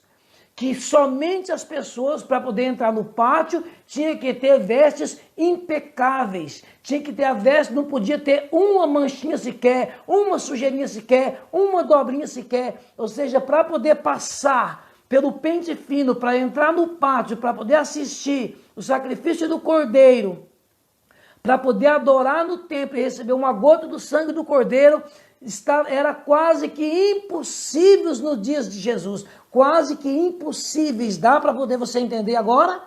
que somente as pessoas, para poder entrar no pátio, tinha que ter vestes impecáveis, tinha que ter a veste, não podia ter uma manchinha sequer, uma sujeirinha sequer, uma dobrinha sequer, ou seja, para poder passar pelo pente fino, para entrar no pátio, para poder assistir o sacrifício do cordeiro, para poder adorar no templo e receber uma gota do sangue do cordeiro, era quase que impossível nos dias de Jesus, quase que impossíveis. Dá para poder você entender agora?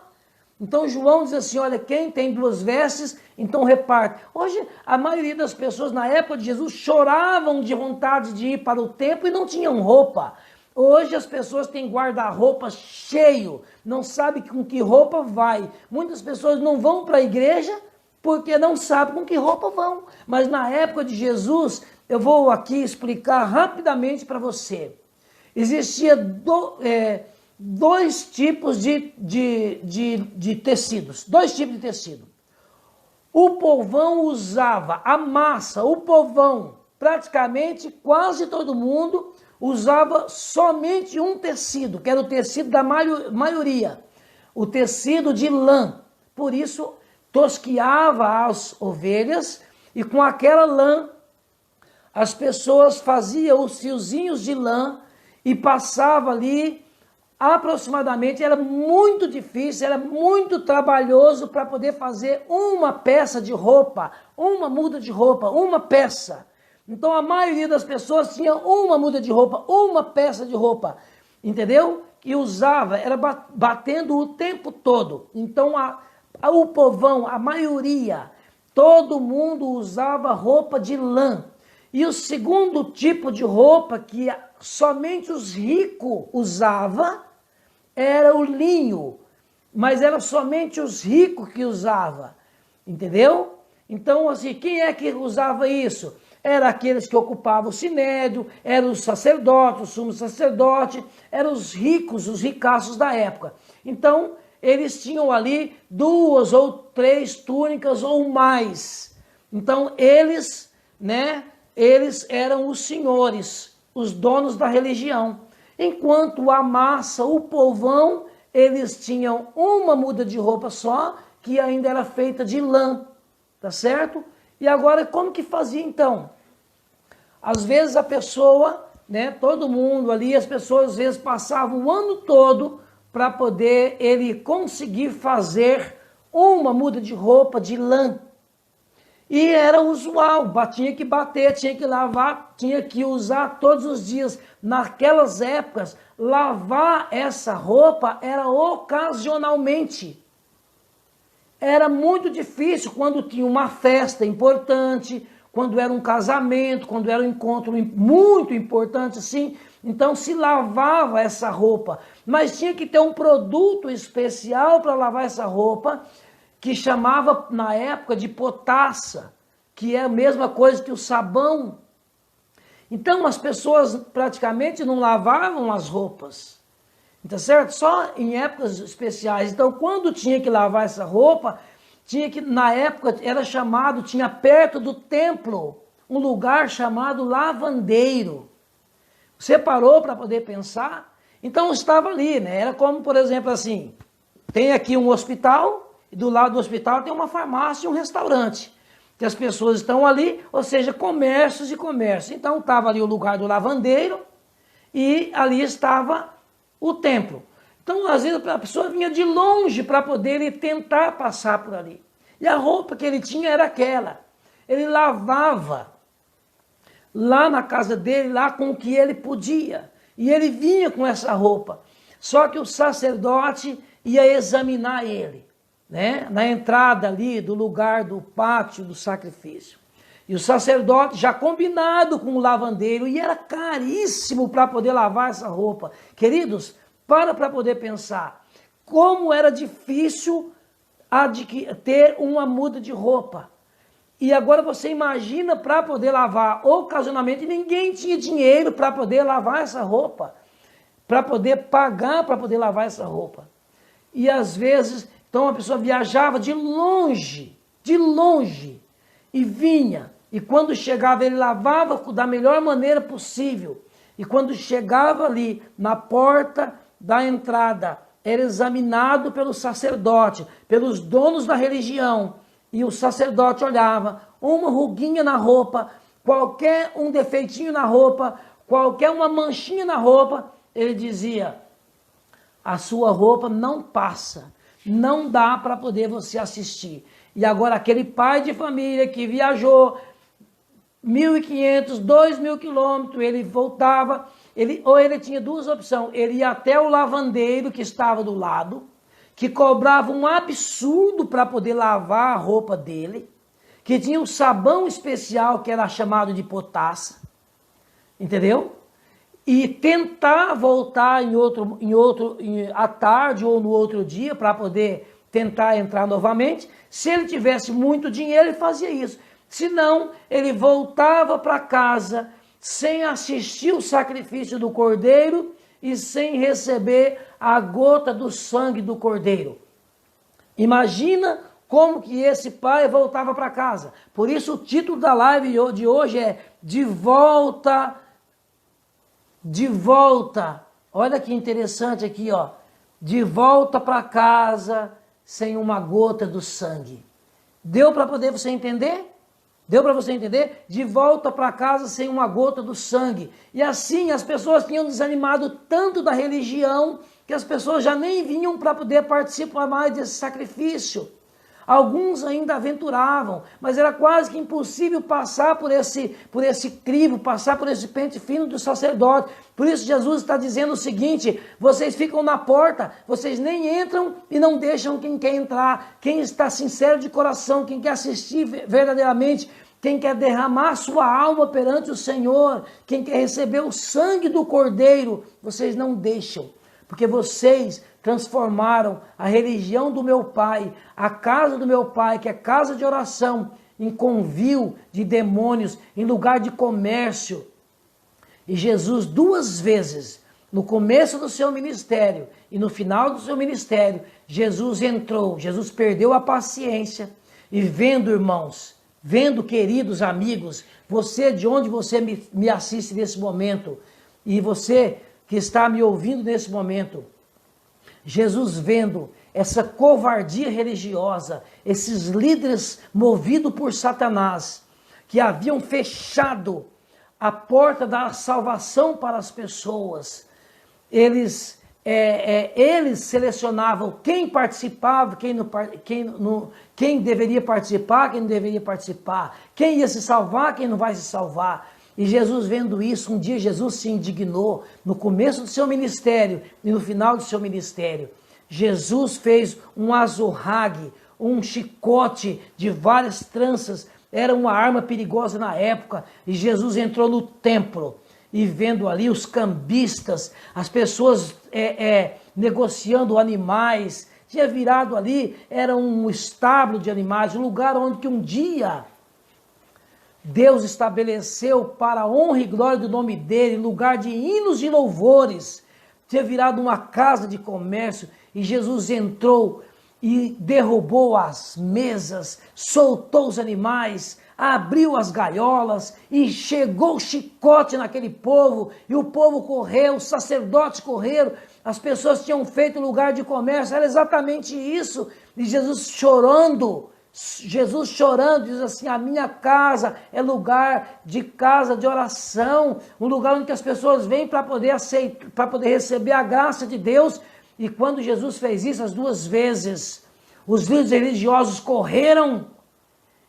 Então João diz assim, olha, quem tem duas vestes, então reparte. Hoje a maioria das pessoas na época de Jesus choravam de vontade de ir para o templo e não tinham roupa. Hoje as pessoas têm guarda-roupa cheio, não sabem com que roupa vai. Muitas pessoas não vão para a igreja porque não sabem com que roupa vão. Mas na época de Jesus, eu vou aqui explicar rapidamente para você. Existia dois tipos de tecidos, dois tipos de tecido. O povão usava a massa, o povão, praticamente quase todo mundo usava somente um tecido, que era o tecido da maioria, o tecido de lã. Por isso, tosquiava as ovelhas e com aquela lã, as pessoas faziam os fiozinhos de lã e passava ali aproximadamente, era muito difícil, era muito trabalhoso para poder fazer uma peça de roupa, uma muda de roupa, uma peça. Então a maioria das pessoas tinha uma muda de roupa, uma peça de roupa, entendeu? E usava, era batendo o tempo todo. Então o povão, a maioria, todo mundo usava roupa de lã. E o segundo tipo de roupa que somente os ricos usavam era o linho, mas era somente os ricos que usavam, entendeu? Então, assim, quem é que usava isso? Eram aqueles que ocupavam o sinédrio, eram os sacerdotes, o sumo sacerdote, eram os ricos, os ricaços da época. Então, eles tinham ali 2 ou 3 túnicas ou mais. Então, eles eram os senhores, os donos da religião. Enquanto a massa, o povão, eles tinham uma muda de roupa só, que ainda era feita de lã, tá certo? E agora, como que fazia então? Às vezes a pessoa, todo mundo ali, as pessoas às vezes passavam o ano todo para poder ele conseguir fazer uma muda de roupa de lã. E era usual, tinha que bater, tinha que lavar, tinha que usar todos os dias. Naquelas épocas, lavar essa roupa era ocasionalmente. Era muito difícil quando tinha uma festa importante, quando era um casamento, quando era um encontro muito importante assim. Então se lavava essa roupa, mas tinha que ter um produto especial para lavar essa roupa, que chamava na época de potassa, que é a mesma coisa que o sabão. Então as pessoas praticamente não lavavam as roupas, tá certo? Só em épocas especiais. Então quando tinha que lavar essa roupa, tinha que, na época era chamado, tinha perto do templo, um lugar chamado lavandeiro. Você parou para poder pensar? Então estava ali, Era como, por exemplo, assim, tem aqui um hospital, e do lado do hospital tem uma farmácia e um restaurante. Que as pessoas estão ali, ou seja, comércios e comércio. Então estava ali o lugar do lavandeiro e ali estava o templo. Então às vezes a pessoa vinha de longe para poder tentar passar por ali. E a roupa que ele tinha era aquela. Ele lavava lá na casa dele, lá com o que ele podia. E ele vinha com essa roupa. Só que o sacerdote ia examinar ele, né? Na entrada ali do lugar do pátio do sacrifício. E o sacerdote já combinado com o lavandeiro, e era caríssimo para poder lavar essa roupa. Queridos, para poder pensar, como era difícil ter uma muda de roupa. E agora você imagina para poder lavar ocasionalmente, ninguém tinha dinheiro para poder lavar essa roupa, para poder pagar para poder lavar essa roupa. E às vezes, então a pessoa viajava de longe, e vinha. E quando chegava, ele lavava da melhor maneira possível. E quando chegava ali na porta da entrada, era examinado pelo sacerdote, pelos donos da religião. E o sacerdote olhava, uma ruguinha na roupa, qualquer um defeitinho na roupa, qualquer uma manchinha na roupa, ele dizia, a sua roupa não passa, não dá para poder você assistir. E agora aquele pai de família que viajou 1.500, 2.000 quilômetros, ele voltava, ou ele tinha duas opções, ele ia até o lavandeiro que estava do lado, que cobrava um absurdo para poder lavar a roupa dele, que tinha um sabão especial que era chamado de potassa, entendeu? E tentar voltar à tarde ou no outro dia para poder tentar entrar novamente. Se ele tivesse muito dinheiro, ele fazia isso. Se não, ele voltava para casa sem assistir o sacrifício do cordeiro e sem receber a gota do sangue do cordeiro. Imagina como que esse pai voltava para casa. Por isso o título da live de hoje é De Volta. Olha que interessante aqui, ó. De volta para casa sem uma gota do sangue. Deu para poder você entender? Deu para você entender? De volta para casa sem uma gota do sangue. E assim as pessoas tinham desanimado tanto da religião que as pessoas já nem vinham para poder participar mais desse sacrifício. Alguns ainda aventuravam, mas era quase que impossível passar por esse crivo, passar por esse pente fino do sacerdote. Por isso Jesus está dizendo o seguinte, vocês ficam na porta, vocês nem entram e não deixam quem quer entrar. Quem está sincero de coração, quem quer assistir verdadeiramente, quem quer derramar sua alma perante o Senhor, quem quer receber o sangue do Cordeiro, vocês não deixam. Porque vocês transformaram a religião do meu pai, a casa do meu pai, que é casa de oração, em convívio de demônios, em lugar de comércio. E Jesus 2 vezes, no começo do seu ministério e no final do seu ministério, Jesus entrou, Jesus perdeu a paciência e vendo, irmãos, vendo, queridos amigos, você de onde você me assiste nesse momento e você que está me ouvindo nesse momento, Jesus vendo essa covardia religiosa, esses líderes movidos por Satanás, que haviam fechado a porta da salvação para as pessoas, eles selecionavam quem participava, quem deveria participar, quem não deveria participar, quem ia se salvar, quem não vai se salvar. E Jesus vendo isso, um dia Jesus se indignou, no começo do seu ministério e no final do seu ministério. Jesus fez um azorrague, um chicote de várias tranças, era uma arma perigosa na época, e Jesus entrou no templo, e vendo ali os cambistas, as pessoas negociando animais, tinha virado ali, era um estábulo de animais, um lugar onde que um dia Deus estabeleceu para a honra e glória do nome dele, lugar de hinos e louvores, tinha virado uma casa de comércio, e Jesus entrou e derrubou as mesas, soltou os animais, abriu as gaiolas e chegou o chicote naquele povo, e o povo correu, os sacerdotes correram, as pessoas tinham feito lugar de comércio, era exatamente isso, e Jesus chorando, diz assim, a minha casa é lugar de casa de oração, um lugar onde as pessoas vêm para poder receber a graça de Deus. E quando Jesus fez isso as 2 vezes, os líderes religiosos correram,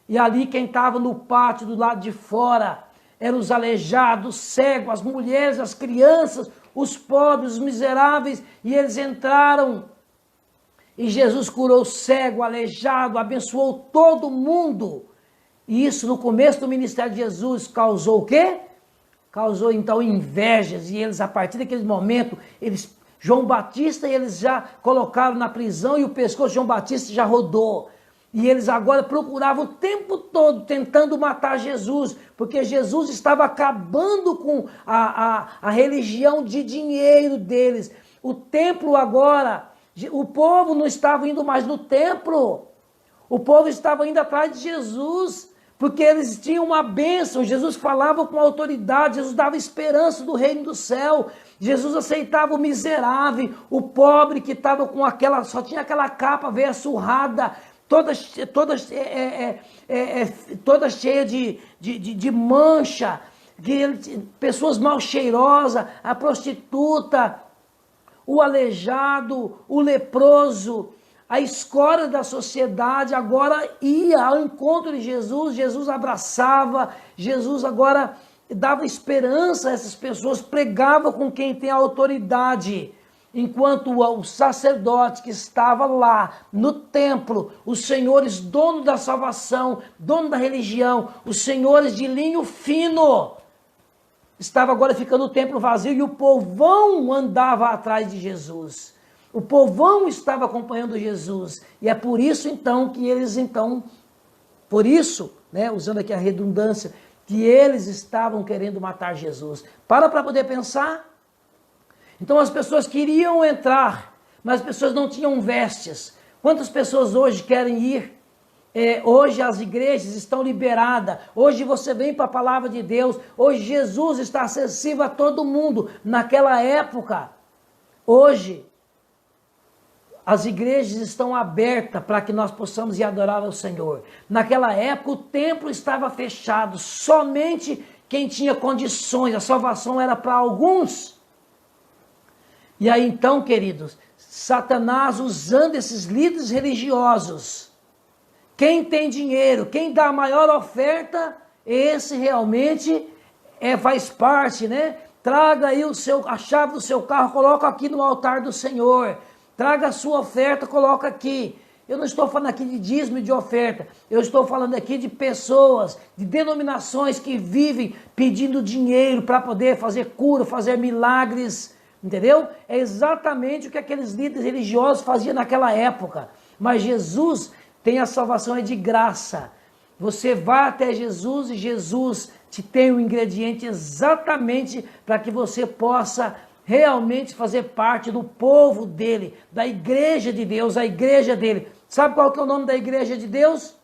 e ali quem estava no pátio do lado de fora, eram os aleijados, os cegos, as mulheres, as crianças, os pobres, os miseráveis, e eles entraram. E Jesus curou o cego, o aleijado, abençoou todo mundo. E isso no começo do ministério de Jesus causou o quê? Causou então invejas, e eles a partir daquele momento, João Batista, eles já colocaram na prisão e o pescoço de João Batista já rodou. E eles agora procuravam o tempo todo tentando matar Jesus, porque Jesus estava acabando com a religião de dinheiro deles. O templo agora, o povo não estava indo mais no templo, o povo estava indo atrás de Jesus, porque eles tinham uma bênção. Jesus falava com autoridade, Jesus dava esperança do reino do céu, Jesus aceitava o miserável, o pobre que estava com só tinha aquela capa velha surrada, toda cheia de mancha, pessoas mal cheirosas, a prostituta, o aleijado, o leproso, a escória da sociedade agora ia ao encontro de Jesus. Jesus abraçava, Jesus agora dava esperança a essas pessoas, pregava com quem tem autoridade. Enquanto o sacerdote que estava lá no templo, os senhores dono da salvação, dono da religião, os senhores de linho fino, estava agora ficando o templo vazio e o povão andava atrás de Jesus. O povão estava acompanhando Jesus. E é por isso então que eles por isso, né, usando aqui a redundância, que eles estavam querendo matar Jesus. Para poder pensar. Então as pessoas queriam entrar, mas as pessoas não tinham vestes. Quantas pessoas hoje querem ir? Hoje as igrejas estão liberadas, hoje você vem para a palavra de Deus, hoje Jesus está acessível a todo mundo. Naquela época, hoje, as igrejas estão abertas para que nós possamos ir adorar ao Senhor. Naquela época o templo estava fechado, somente quem tinha condições, a salvação era para alguns. E aí então, queridos, Satanás usando esses líderes religiosos, quem tem dinheiro, quem dá a maior oferta, esse realmente faz parte, né? Traga aí a chave do seu carro, coloca aqui no altar do Senhor. Traga a sua oferta, coloca aqui. Eu não estou falando aqui de dízimo e de oferta. Eu estou falando aqui de pessoas, de denominações que vivem pedindo dinheiro para poder fazer cura, fazer milagres. Entendeu? É exatamente o que aqueles líderes religiosos faziam naquela época. Mas Jesus tem a salvação de graça. Você vai até Jesus e Jesus te tem o ingrediente exatamente para que você possa realmente fazer parte do povo dele, da igreja de Deus, a igreja dele. Sabe qual que é o nome da igreja de Deus?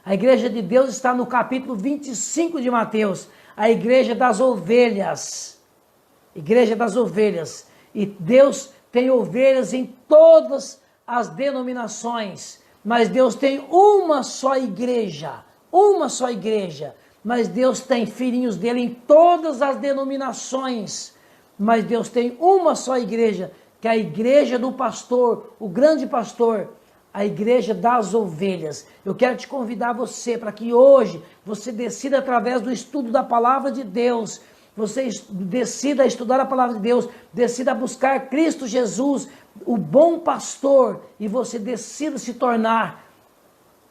A igreja de Deus está no capítulo 25 de Mateus, a igreja das ovelhas. Igreja das ovelhas. E Deus tem ovelhas em todas as denominações, mas Deus tem uma só igreja, mas Deus tem filhinhos dele em todas as denominações. Mas Deus tem uma só igreja, que é a igreja do pastor, o grande pastor, a igreja das ovelhas. Eu quero te convidar você para que hoje você decida através do estudo da palavra de Deus, você decida estudar a palavra de Deus, decida buscar Cristo Jesus, o bom pastor, e você decida se tornar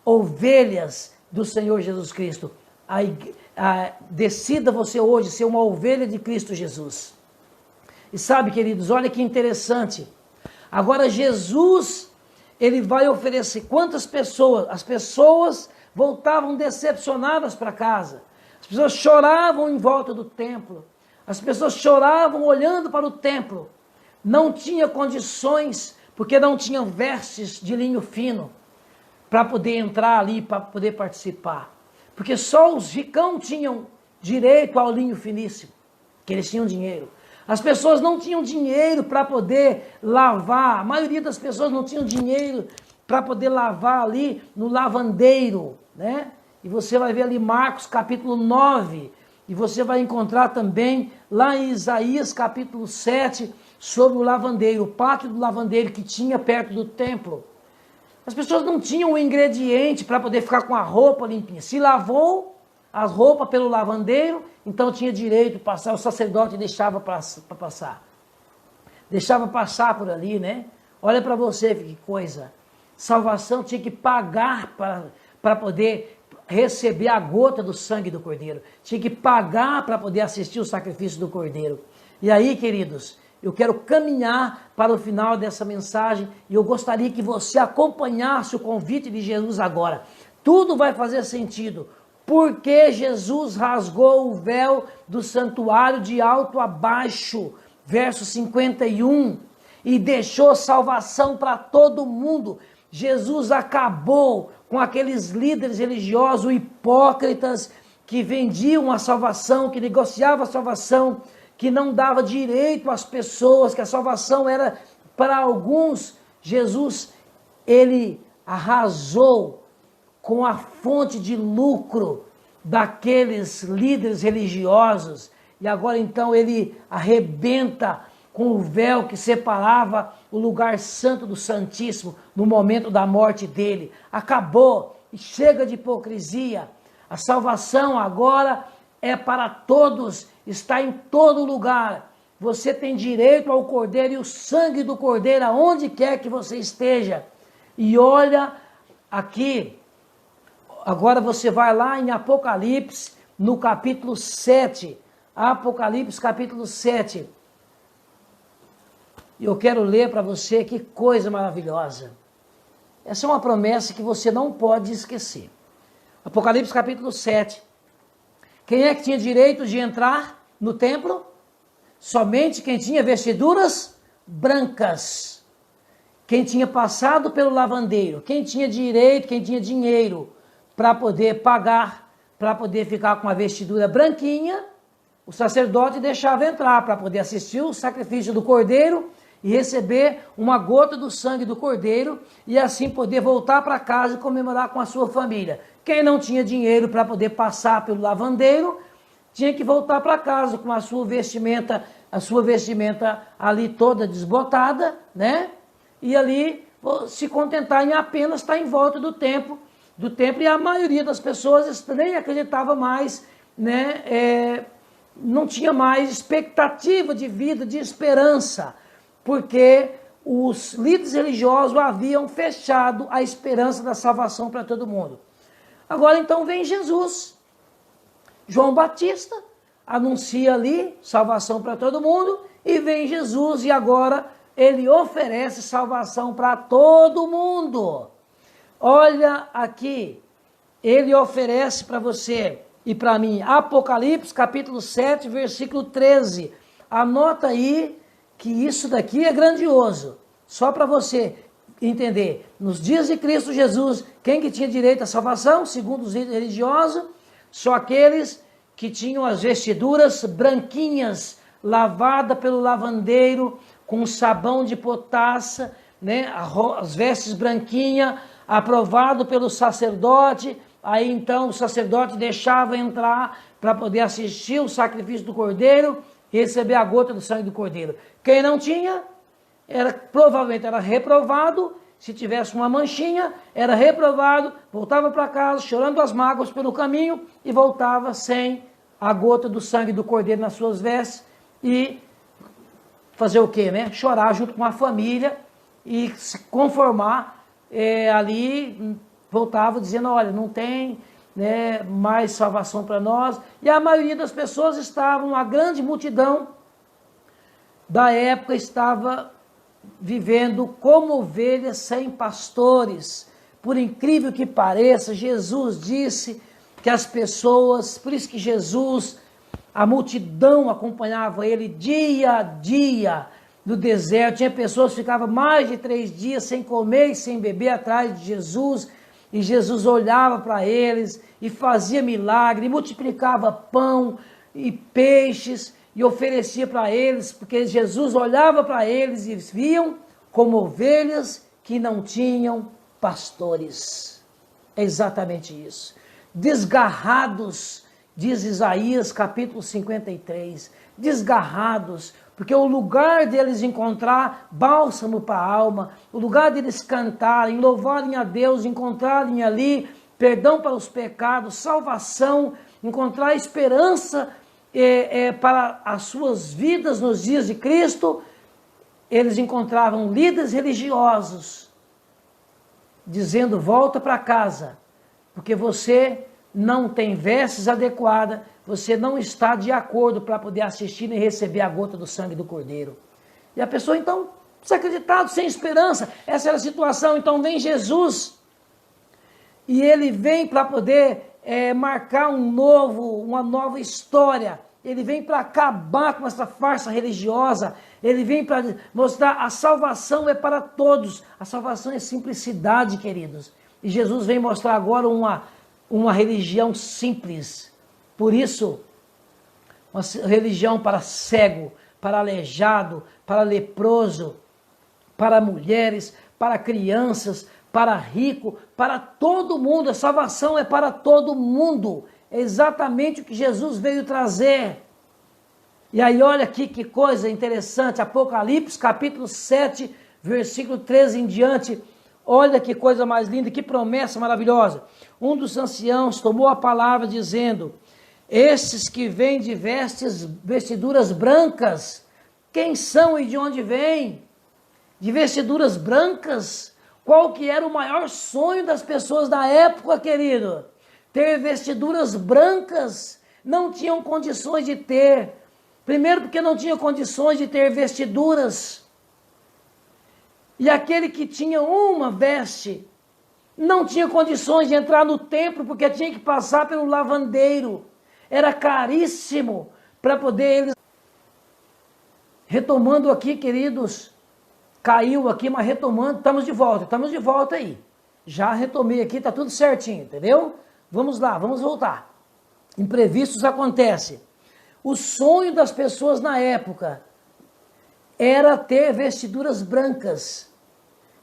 ovelhas do Senhor Jesus Cristo. Decida você hoje ser uma ovelha de Cristo Jesus. E sabe, queridos, olha que interessante. Agora Jesus, ele vai oferecer quantas pessoas? As pessoas voltavam decepcionadas para casa. As pessoas choravam em volta do templo. As pessoas choravam olhando para o templo. Não tinha condições, porque não tinham vestes de linho fino para poder entrar ali, para poder participar. Porque só os ricão tinham direito ao linho finíssimo, que eles tinham dinheiro. As pessoas não tinham dinheiro para poder lavar, a maioria das pessoas não tinham dinheiro para poder lavar ali no lavandeiro, né? E você vai ver ali Marcos capítulo 9, e você vai encontrar também lá em Isaías capítulo 7, sobre o lavandeiro, o pátio do lavandeiro que tinha perto do templo. As pessoas não tinham o ingrediente para poder ficar com a roupa limpinha. Se lavou, as roupas pelo lavandeiro, então tinha direito de passar, o sacerdote deixava para passar. Deixava passar por ali, né? Olha para você que coisa. Salvação tinha que pagar para poder receber a gota do sangue do Cordeiro. Tinha que pagar para poder assistir o sacrifício do Cordeiro. E aí, queridos, eu quero caminhar para o final dessa mensagem e eu gostaria que você acompanhasse o convite de Jesus agora. Tudo vai fazer sentido. Porque Jesus rasgou o véu do santuário de alto a baixo, verso 51, e deixou salvação para todo mundo. Jesus acabou com aqueles líderes religiosos hipócritas que vendiam a salvação, que negociavam a salvação, que não dava direito às pessoas, que a salvação era para alguns. Jesus, ele arrasou com a fonte de lucro daqueles líderes religiosos, e agora então ele arrebenta com o véu que separava o lugar santo do Santíssimo no momento da morte dele. Acabou, e chega de hipocrisia. A salvação agora é para todos, está em todo lugar. Você tem direito ao Cordeiro e o sangue do Cordeiro aonde quer que você esteja. E olha aqui, agora você vai lá em Apocalipse, no capítulo 7. Apocalipse, capítulo 7. E eu quero ler para você que coisa maravilhosa. Essa é uma promessa que você não pode esquecer. Apocalipse, capítulo 7. Quem é que tinha direito de entrar no templo? Somente quem tinha vestiduras brancas. Quem tinha passado pelo lavandeiro. Quem tinha direito, quem tinha dinheiro para poder pagar, para poder ficar com a vestidura branquinha, o sacerdote deixava entrar para poder assistir o sacrifício do Cordeiro e receber uma gota do sangue do Cordeiro e assim poder voltar para casa e comemorar com a sua família. Quem não tinha dinheiro para poder passar pelo lavandeiro, tinha que voltar para casa com a sua vestimenta ali toda desbotada, né? E ali se contentar em apenas estar em volta do templo, e a maioria das pessoas nem acreditava mais, né? Não tinha mais expectativa de vida, de esperança, porque os líderes religiosos haviam fechado a esperança da salvação para todo mundo. Agora então vem Jesus, João Batista, anuncia ali salvação para todo mundo, e vem Jesus e agora ele oferece salvação para todo mundo. Olha aqui, ele oferece para você e para mim, Apocalipse capítulo 7, versículo 13. Anota aí que isso daqui é grandioso, só para você entender. Nos dias de Cristo Jesus, quem que tinha direito à salvação? Segundo os religiosos, só aqueles que tinham as vestiduras branquinhas, lavada pelo lavandeiro, com sabão de potassa, né? As vestes branquinhas, aprovado pelo sacerdote. Aí então o sacerdote deixava entrar para poder assistir o sacrifício do Cordeiro e receber a gota do sangue do Cordeiro. Quem não tinha, provavelmente era reprovado. Se tivesse uma manchinha, era reprovado, voltava para casa chorando as mágoas pelo caminho e voltava sem a gota do sangue do Cordeiro nas suas vestes e fazer o quê, né? Chorar junto com a família e se conformar ali, voltava dizendo, olha, não tem, né, mais salvação para nós. E a maioria das pessoas estavam, a grande multidão da época estava vivendo como ovelhas sem pastores. Por incrível que pareça, Jesus disse que as pessoas, por isso que Jesus, a multidão acompanhava ele dia a dia no deserto. Tinha pessoas que ficavam mais de 3 dias sem comer e sem beber atrás de Jesus, e Jesus olhava para eles e fazia milagre, e multiplicava pão e peixes e oferecia para eles, porque Jesus olhava para eles e viam como ovelhas que não tinham pastores. É exatamente isso. Desgarrados, diz Isaías capítulo 53, desgarrados, porque o lugar deles encontrar bálsamo para a alma, o lugar deles cantarem, louvarem a Deus, encontrarem ali perdão para os pecados, salvação encontrar esperança para as suas vidas nos dias de Cristo, eles encontravam líderes religiosos dizendo: volta para casa, porque você não tem vestes adequadas, você não está de acordo para poder assistir e receber a gota do sangue do Cordeiro. E a pessoa então, desacreditado, sem esperança, essa era a situação. Então vem Jesus, e ele vem para poder marcar uma nova história. Ele vem para acabar com essa farsa religiosa. Ele vem para mostrar a salvação é para todos. A salvação é simplicidade, queridos. E Jesus vem mostrar agora uma religião simples. Por isso, uma religião para cego, para aleijado, para leproso, para mulheres, para crianças, para rico, para todo mundo. A salvação é para todo mundo. É exatamente o que Jesus veio trazer. E aí olha aqui que coisa interessante, Apocalipse capítulo 7, versículo 13 em diante. Olha que coisa mais linda, que promessa maravilhosa. Um dos anciãos tomou a palavra dizendo: esses que vêm de vestiduras brancas, quem são e de onde vêm? De vestiduras brancas? Qual que era o maior sonho das pessoas da época, querido? Ter vestiduras brancas. Não tinham condições de ter. Primeiro porque não tinha condições de ter vestiduras. E aquele que tinha uma veste, não tinha condições de entrar no templo, porque tinha que passar pelo lavandeiro. Era caríssimo para poder eles... Retomando aqui, queridos, caiu aqui, mas retomando, estamos de volta aí. Já retomei aqui, está tudo certinho, entendeu? Vamos lá, vamos voltar. Imprevistos acontecem. O sonho das pessoas na época era ter vestiduras brancas,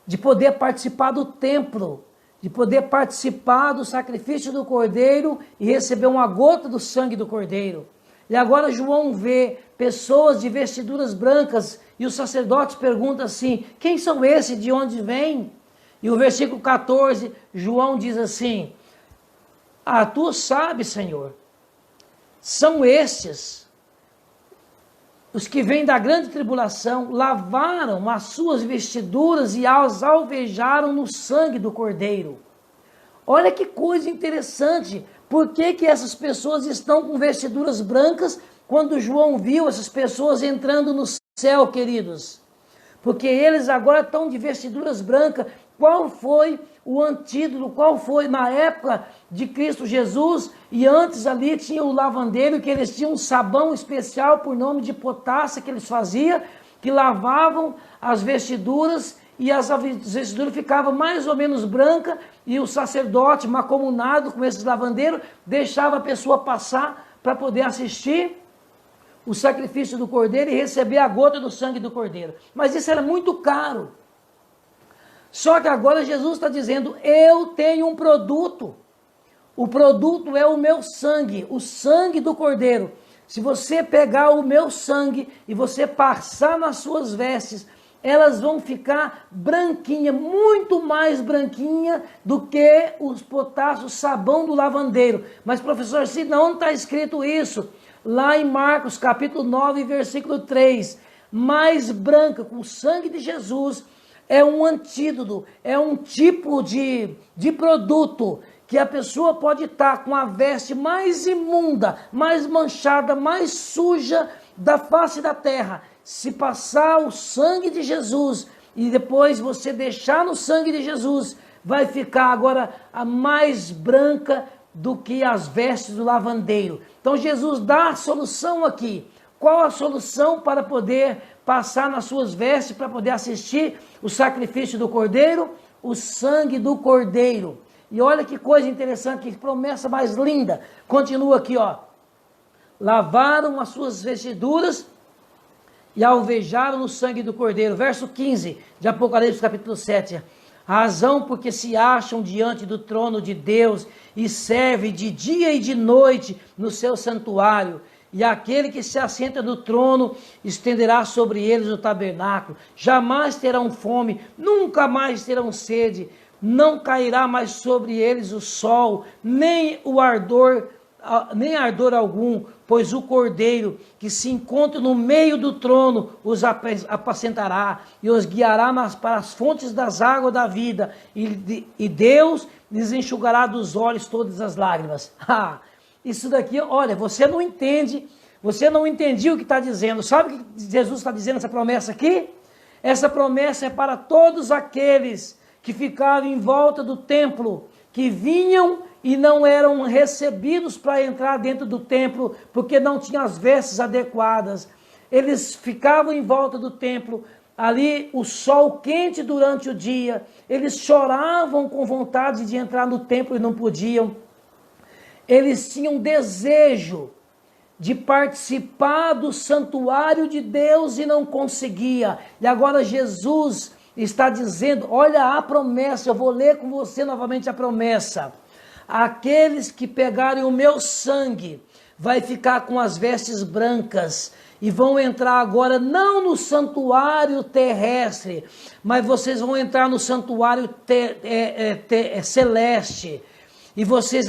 de poder participar do templo, de poder participar do sacrifício do Cordeiro e receber uma gota do sangue do Cordeiro. E agora João vê pessoas de vestiduras brancas e os sacerdotes perguntam assim: quem são esses, de onde vêm? E o versículo 14, João diz assim: tu sabes, Senhor, são estes os que vêm da grande tribulação, lavaram as suas vestiduras e as alvejaram no sangue do Cordeiro. Olha que coisa interessante. Por que essas pessoas estão com vestiduras brancas quando João viu essas pessoas entrando no céu, queridos? Porque eles agora estão de vestiduras brancas. Qual foi o antídoto? Qual foi na época de Cristo Jesus? E antes ali tinha o lavandeiro, que eles tinham um sabão especial por nome de potássio que eles faziam, que lavavam as vestiduras e as vestiduras ficavam mais ou menos brancas, e o sacerdote, mancomunado com esses lavandeiros, deixava a pessoa passar para poder assistir o sacrifício do Cordeiro e receber a gota do sangue do Cordeiro. Mas isso era muito caro. Só que agora Jesus está dizendo: eu tenho um produto. O produto é o meu sangue, o sangue do Cordeiro. Se você pegar o meu sangue e você passar nas suas vestes, elas vão ficar branquinhas, muito mais branquinha do que os potássios, sabão do lavandeiro. Mas, professor, se não está escrito isso, lá em Marcos capítulo 9, versículo 3, mais branca, com o sangue de Jesus, é um antídoto, é um tipo de produto que a pessoa pode estar com a veste mais imunda, mais manchada, mais suja da face da terra. Se passar o sangue de Jesus e depois você deixar no sangue de Jesus, vai ficar agora a mais branca do que as vestes do lavandeiro. Então Jesus dá a solução aqui. Qual a solução para poder passar nas suas vestes, para poder assistir o sacrifício do Cordeiro? O sangue do Cordeiro. E olha que coisa interessante, que promessa mais linda. Continua aqui, ó. Lavaram as suas vestiduras e alvejaram no sangue do Cordeiro. Verso 15 de Apocalipse capítulo 7. A razão porque se acham diante do trono de Deus e servem de dia e de noite no seu santuário. E aquele que se assenta no trono estenderá sobre eles o tabernáculo. Jamais terão fome, nunca mais terão sede. Não cairá mais sobre eles o sol, nem o ardor nem ardor algum, pois o cordeiro que se encontra no meio do trono os apacentará e os guiará para as fontes das águas da vida, e Deus lhes enxugará dos olhos todas as lágrimas. Isso daqui, olha, você não entende, você não entendia o que está dizendo. Sabe o que Jesus está dizendo nessa promessa aqui? Essa promessa é para todos aqueles que ficaram em volta do templo, que vinham e não eram recebidos para entrar dentro do templo, porque não tinham as vestes adequadas. Eles ficavam em volta do templo, ali o sol quente durante o dia, eles choravam com vontade de entrar no templo e não podiam. Eles tinham desejo de participar do santuário de Deus e não conseguia. E agora Jesus está dizendo, olha a promessa, eu vou ler com você novamente a promessa. Aqueles que pegarem o meu sangue, vai ficar com as vestes brancas, e vão entrar agora não no santuário terrestre, mas vocês vão entrar no santuário celeste. E vocês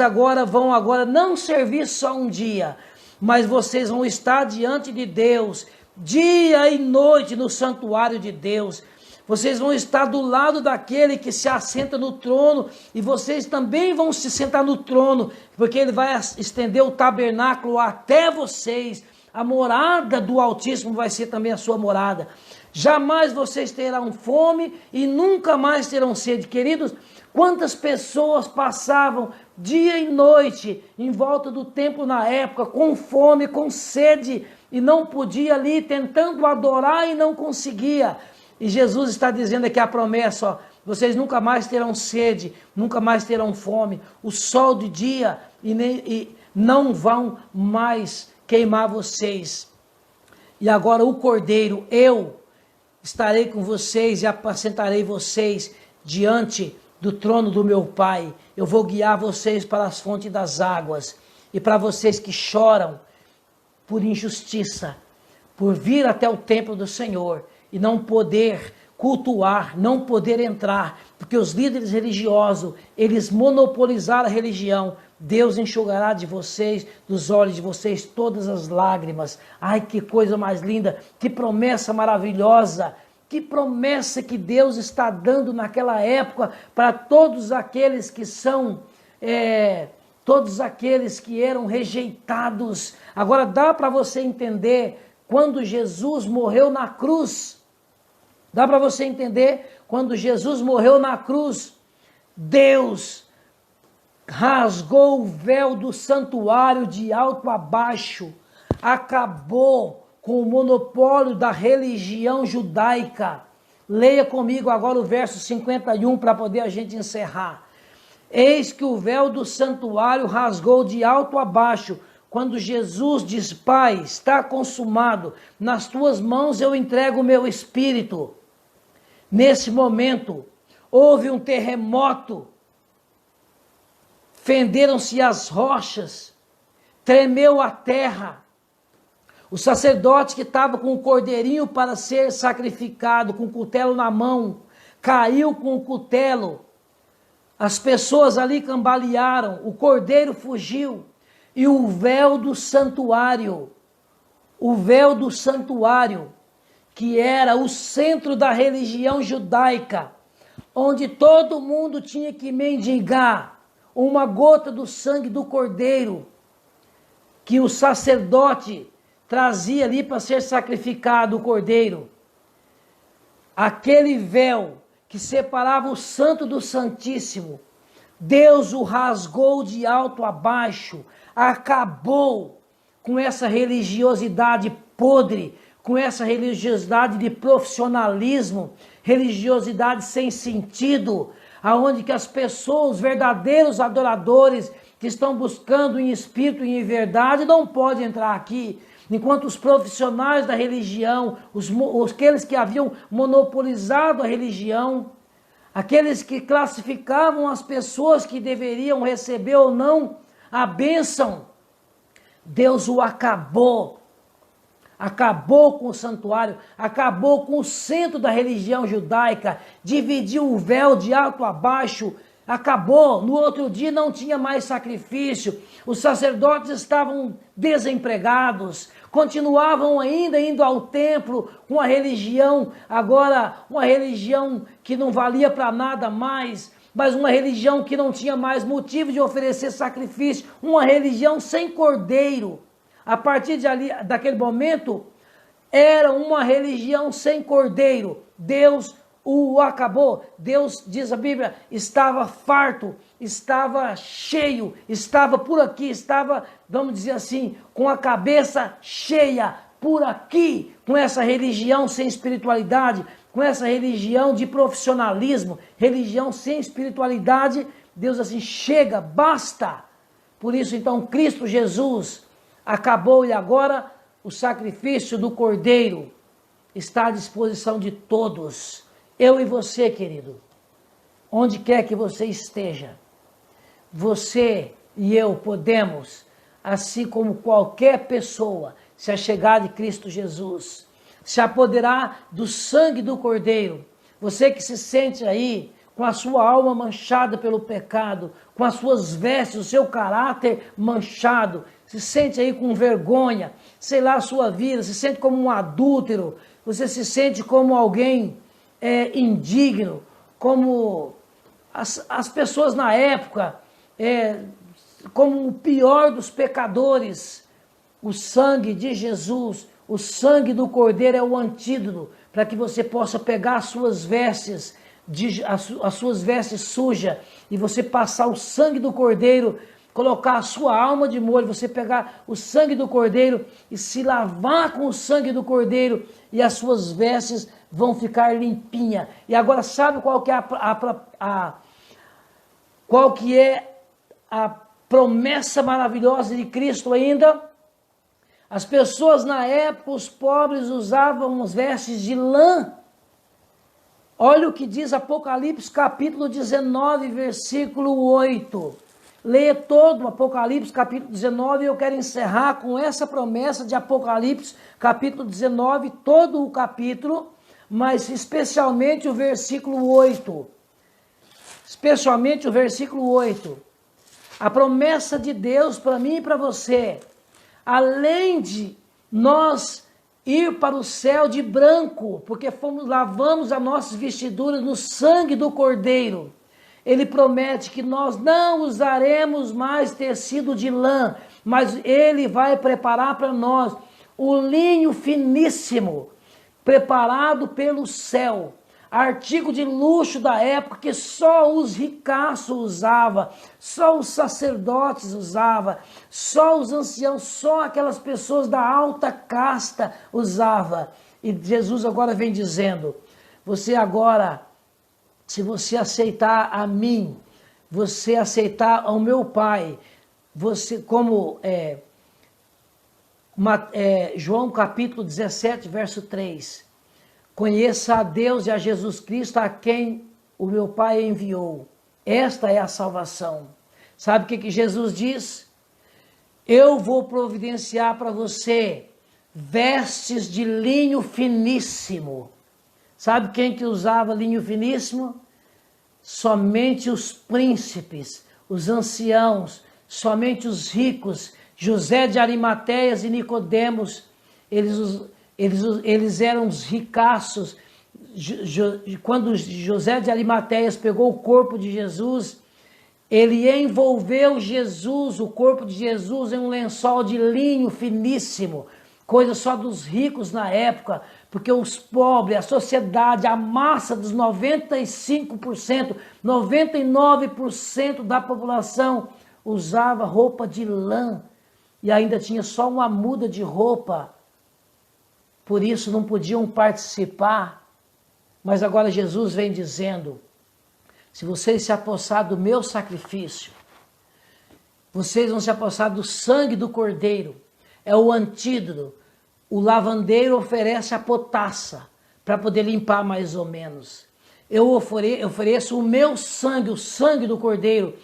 vão não servir só um dia, mas vocês vão estar diante de Deus, dia e noite no santuário de Deus. Vocês vão estar do lado daquele que se assenta no trono, e vocês também vão se sentar no trono, porque ele vai estender o tabernáculo até vocês. A morada do Altíssimo vai ser também a sua morada. Jamais vocês terão fome e nunca mais terão sede. Queridos, quantas pessoas passavam dia e noite em volta do templo na época, com fome, com sede, e não podia ali, tentando adorar e não conseguia. E Jesus está dizendo aqui a promessa, ó, vocês nunca mais terão sede, nunca mais terão fome, o sol de dia e não vão mais queimar vocês. E agora o cordeiro, eu estarei com vocês e apacentarei vocês diante do trono do meu Pai. Eu vou guiar vocês para as fontes das águas. E para vocês que choram por injustiça, por vir até o templo do Senhor e não poder cultuar, não poder entrar, porque os líderes religiosos, eles monopolizaram a religião. Deus enxugará de vocês, dos olhos de vocês, todas as lágrimas. Ai, que coisa mais linda, que promessa maravilhosa, que promessa que Deus está dando naquela época para todos aqueles que todos aqueles que eram rejeitados. Agora dá para você entender quando Jesus morreu na cruz. Dá para você entender quando Jesus morreu na cruz, Deus rasgou o véu do santuário de alto a baixo, acabou com o monopólio da religião judaica. Leia comigo agora o verso 51 para poder a gente encerrar. Eis que o véu do santuário rasgou de alto a baixo, quando Jesus diz, Pai, está consumado, nas tuas mãos eu entrego o meu espírito. Nesse momento, houve um terremoto, fenderam-se as rochas, tremeu a terra. O sacerdote que estava com o cordeirinho para ser sacrificado, com o cutelo na mão, caiu com o cutelo. As pessoas ali cambalearam, o cordeiro fugiu. E o véu do santuário, que era o centro da religião judaica, onde todo mundo tinha que mendigar uma gota do sangue do cordeiro, que o sacerdote trazia ali para ser sacrificado o cordeiro. Aquele véu que separava o santo do santíssimo, Deus o rasgou de alto a baixo, acabou com essa religiosidade podre, com essa religiosidade de profissionalismo, religiosidade sem sentido, aonde que as pessoas, os verdadeiros adoradores, que estão buscando em espírito e em verdade, não podem entrar aqui, enquanto os profissionais da religião, aqueles que haviam monopolizado a religião, aqueles que classificavam as pessoas que deveriam receber ou não a bênção, Deus o acabou com o santuário, acabou com o centro da religião judaica, dividiu o véu de alto a baixo, acabou, no outro dia não tinha mais sacrifício, os sacerdotes estavam desempregados, continuavam ainda indo ao templo com a religião, agora uma religião que não valia para nada mais, mas uma religião que não tinha mais motivo de oferecer sacrifício, uma religião sem cordeiro. A partir daquele momento, era uma religião sem cordeiro. Deus o acabou. Deus, diz a Bíblia, estava farto, estava cheio, estava por aqui, estava, vamos dizer assim, com a cabeça cheia, por aqui, com essa religião sem espiritualidade, com essa religião de profissionalismo, religião sem espiritualidade. Deus assim, chega, basta. Por isso, então, Cristo Jesus acabou e agora o sacrifício do Cordeiro está à disposição de todos. Eu e você, querido, onde quer que você esteja, você e eu podemos, assim como qualquer pessoa, se achegar de Cristo Jesus, se apoderar do sangue do Cordeiro. Você que se sente aí com a sua alma manchada pelo pecado, com as suas vestes, o seu caráter manchado, se sente aí com vergonha, sei lá, a sua vida, se sente como um adúltero, você se sente como alguém indigno, como as pessoas na época, como o pior dos pecadores. O sangue de Jesus, o sangue do Cordeiro é o antídoto para que você possa pegar as suas vestes, as suas vestes sujas, e você passar o sangue do Cordeiro, colocar a sua alma de molho, você pegar o sangue do Cordeiro e se lavar com o sangue do Cordeiro, e as suas vestes vão ficar limpinhas. E agora sabe qual que é a promessa maravilhosa de Cristo ainda? As pessoas na época, os pobres, usavam as vestes de lã. Olha o que diz Apocalipse capítulo 19, versículo 8. Leia todo o Apocalipse capítulo 19 e eu quero encerrar com essa promessa de Apocalipse capítulo 19, todo o capítulo, mas especialmente o versículo 8. Especialmente o versículo 8. A promessa de Deus para mim e para você, além de nós ir para o céu de branco, porque lavamos as nossas vestiduras no sangue do Cordeiro, Ele promete que nós não usaremos mais tecido de lã, mas Ele vai preparar para nós o linho finíssimo, preparado pelo céu, artigo de luxo da época que só os ricaços usavam, só os sacerdotes usavam, só os anciãos, só aquelas pessoas da alta casta usavam. E Jesus agora vem dizendo, você agora, se você aceitar a mim, você aceitar ao meu Pai, você como João capítulo 17, verso 3, conheça a Deus e a Jesus Cristo, a quem o meu Pai enviou. Esta é a salvação. Sabe o que Jesus diz? Eu vou providenciar para você vestes de linho finíssimo. Sabe quem que usava linho finíssimo? Somente os príncipes, os anciãos, somente os ricos, José de Arimateias e Nicodemos, eles eram os ricaços. Quando José de Arimateias pegou o corpo de Jesus, ele envolveu Jesus, o corpo de Jesus, em um lençol de linho finíssimo, coisa só dos ricos na época, porque os pobres, a sociedade, a massa dos 95%, 99% da população usava roupa de lã e ainda tinha só uma muda de roupa. Por isso não podiam participar. Mas agora Jesus vem dizendo, se vocês se apossar do meu sacrifício, vocês vão se apossar do sangue do Cordeiro, é o antídoto. O lavandeiro oferece a potassa para poder limpar mais ou menos. Eu ofereço o meu sangue, o sangue do Cordeiro,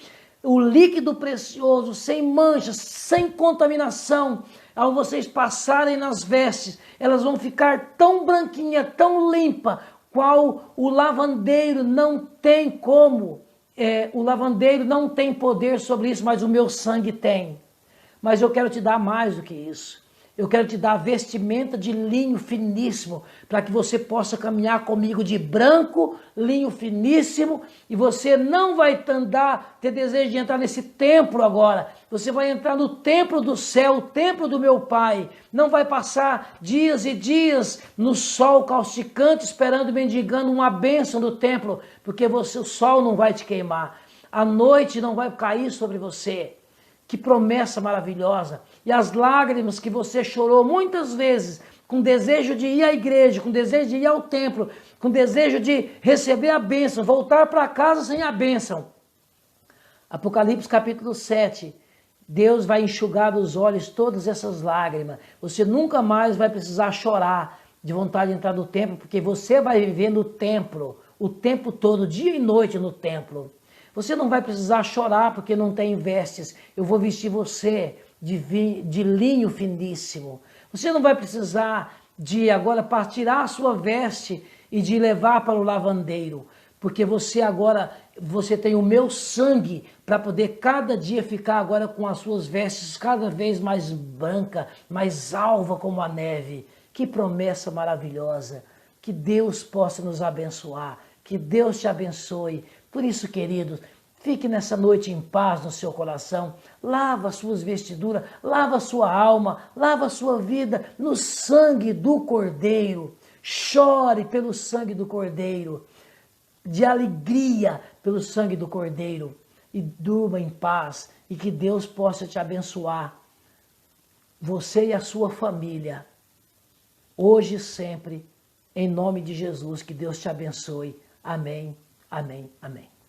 o líquido precioso, sem manchas, sem contaminação. Ao vocês passarem nas vestes, elas vão ficar tão branquinha, tão limpa, qual o lavandeiro não tem como o lavandeiro não tem poder sobre isso, mas o meu sangue tem. Mas eu quero te dar mais do que isso. Eu quero te dar vestimenta de linho finíssimo, para que você possa caminhar comigo de branco, linho finíssimo, e você não vai ter desejo de entrar nesse templo agora. Você vai entrar no templo do céu, o templo do meu Pai. Não vai passar dias e dias no sol causticante, esperando, mendigando uma bênção do templo, porque o sol não vai te queimar. A noite não vai cair sobre você. Que promessa maravilhosa. E as lágrimas que você chorou muitas vezes, com desejo de ir à igreja, com desejo de ir ao templo, com desejo de receber a bênção, voltar para casa sem a bênção. Apocalipse capítulo 7. Deus vai enxugar dos olhos todas essas lágrimas. Você nunca mais vai precisar chorar de vontade de entrar no templo, porque você vai viver no templo, o tempo todo, dia e noite no templo. Você não vai precisar chorar porque não tem vestes. Eu vou vestir você de linho finíssimo. Você não vai precisar de agora tirar a sua veste e de levar para o lavandeiro. Porque você tem o meu sangue para poder cada dia ficar agora com as suas vestes cada vez mais branca, mais alva como a neve. Que promessa maravilhosa. Que Deus possa nos abençoar. Que Deus te abençoe. Por isso, queridos, fique nessa noite em paz no seu coração. Lava as suas vestiduras, lava a sua alma, lava a sua vida no sangue do Cordeiro. Chore pelo sangue do Cordeiro, de alegria pelo sangue do Cordeiro. E durma em paz e que Deus possa te abençoar. Você e a sua família, hoje e sempre, em nome de Jesus, que Deus te abençoe. Amém, amém, amém.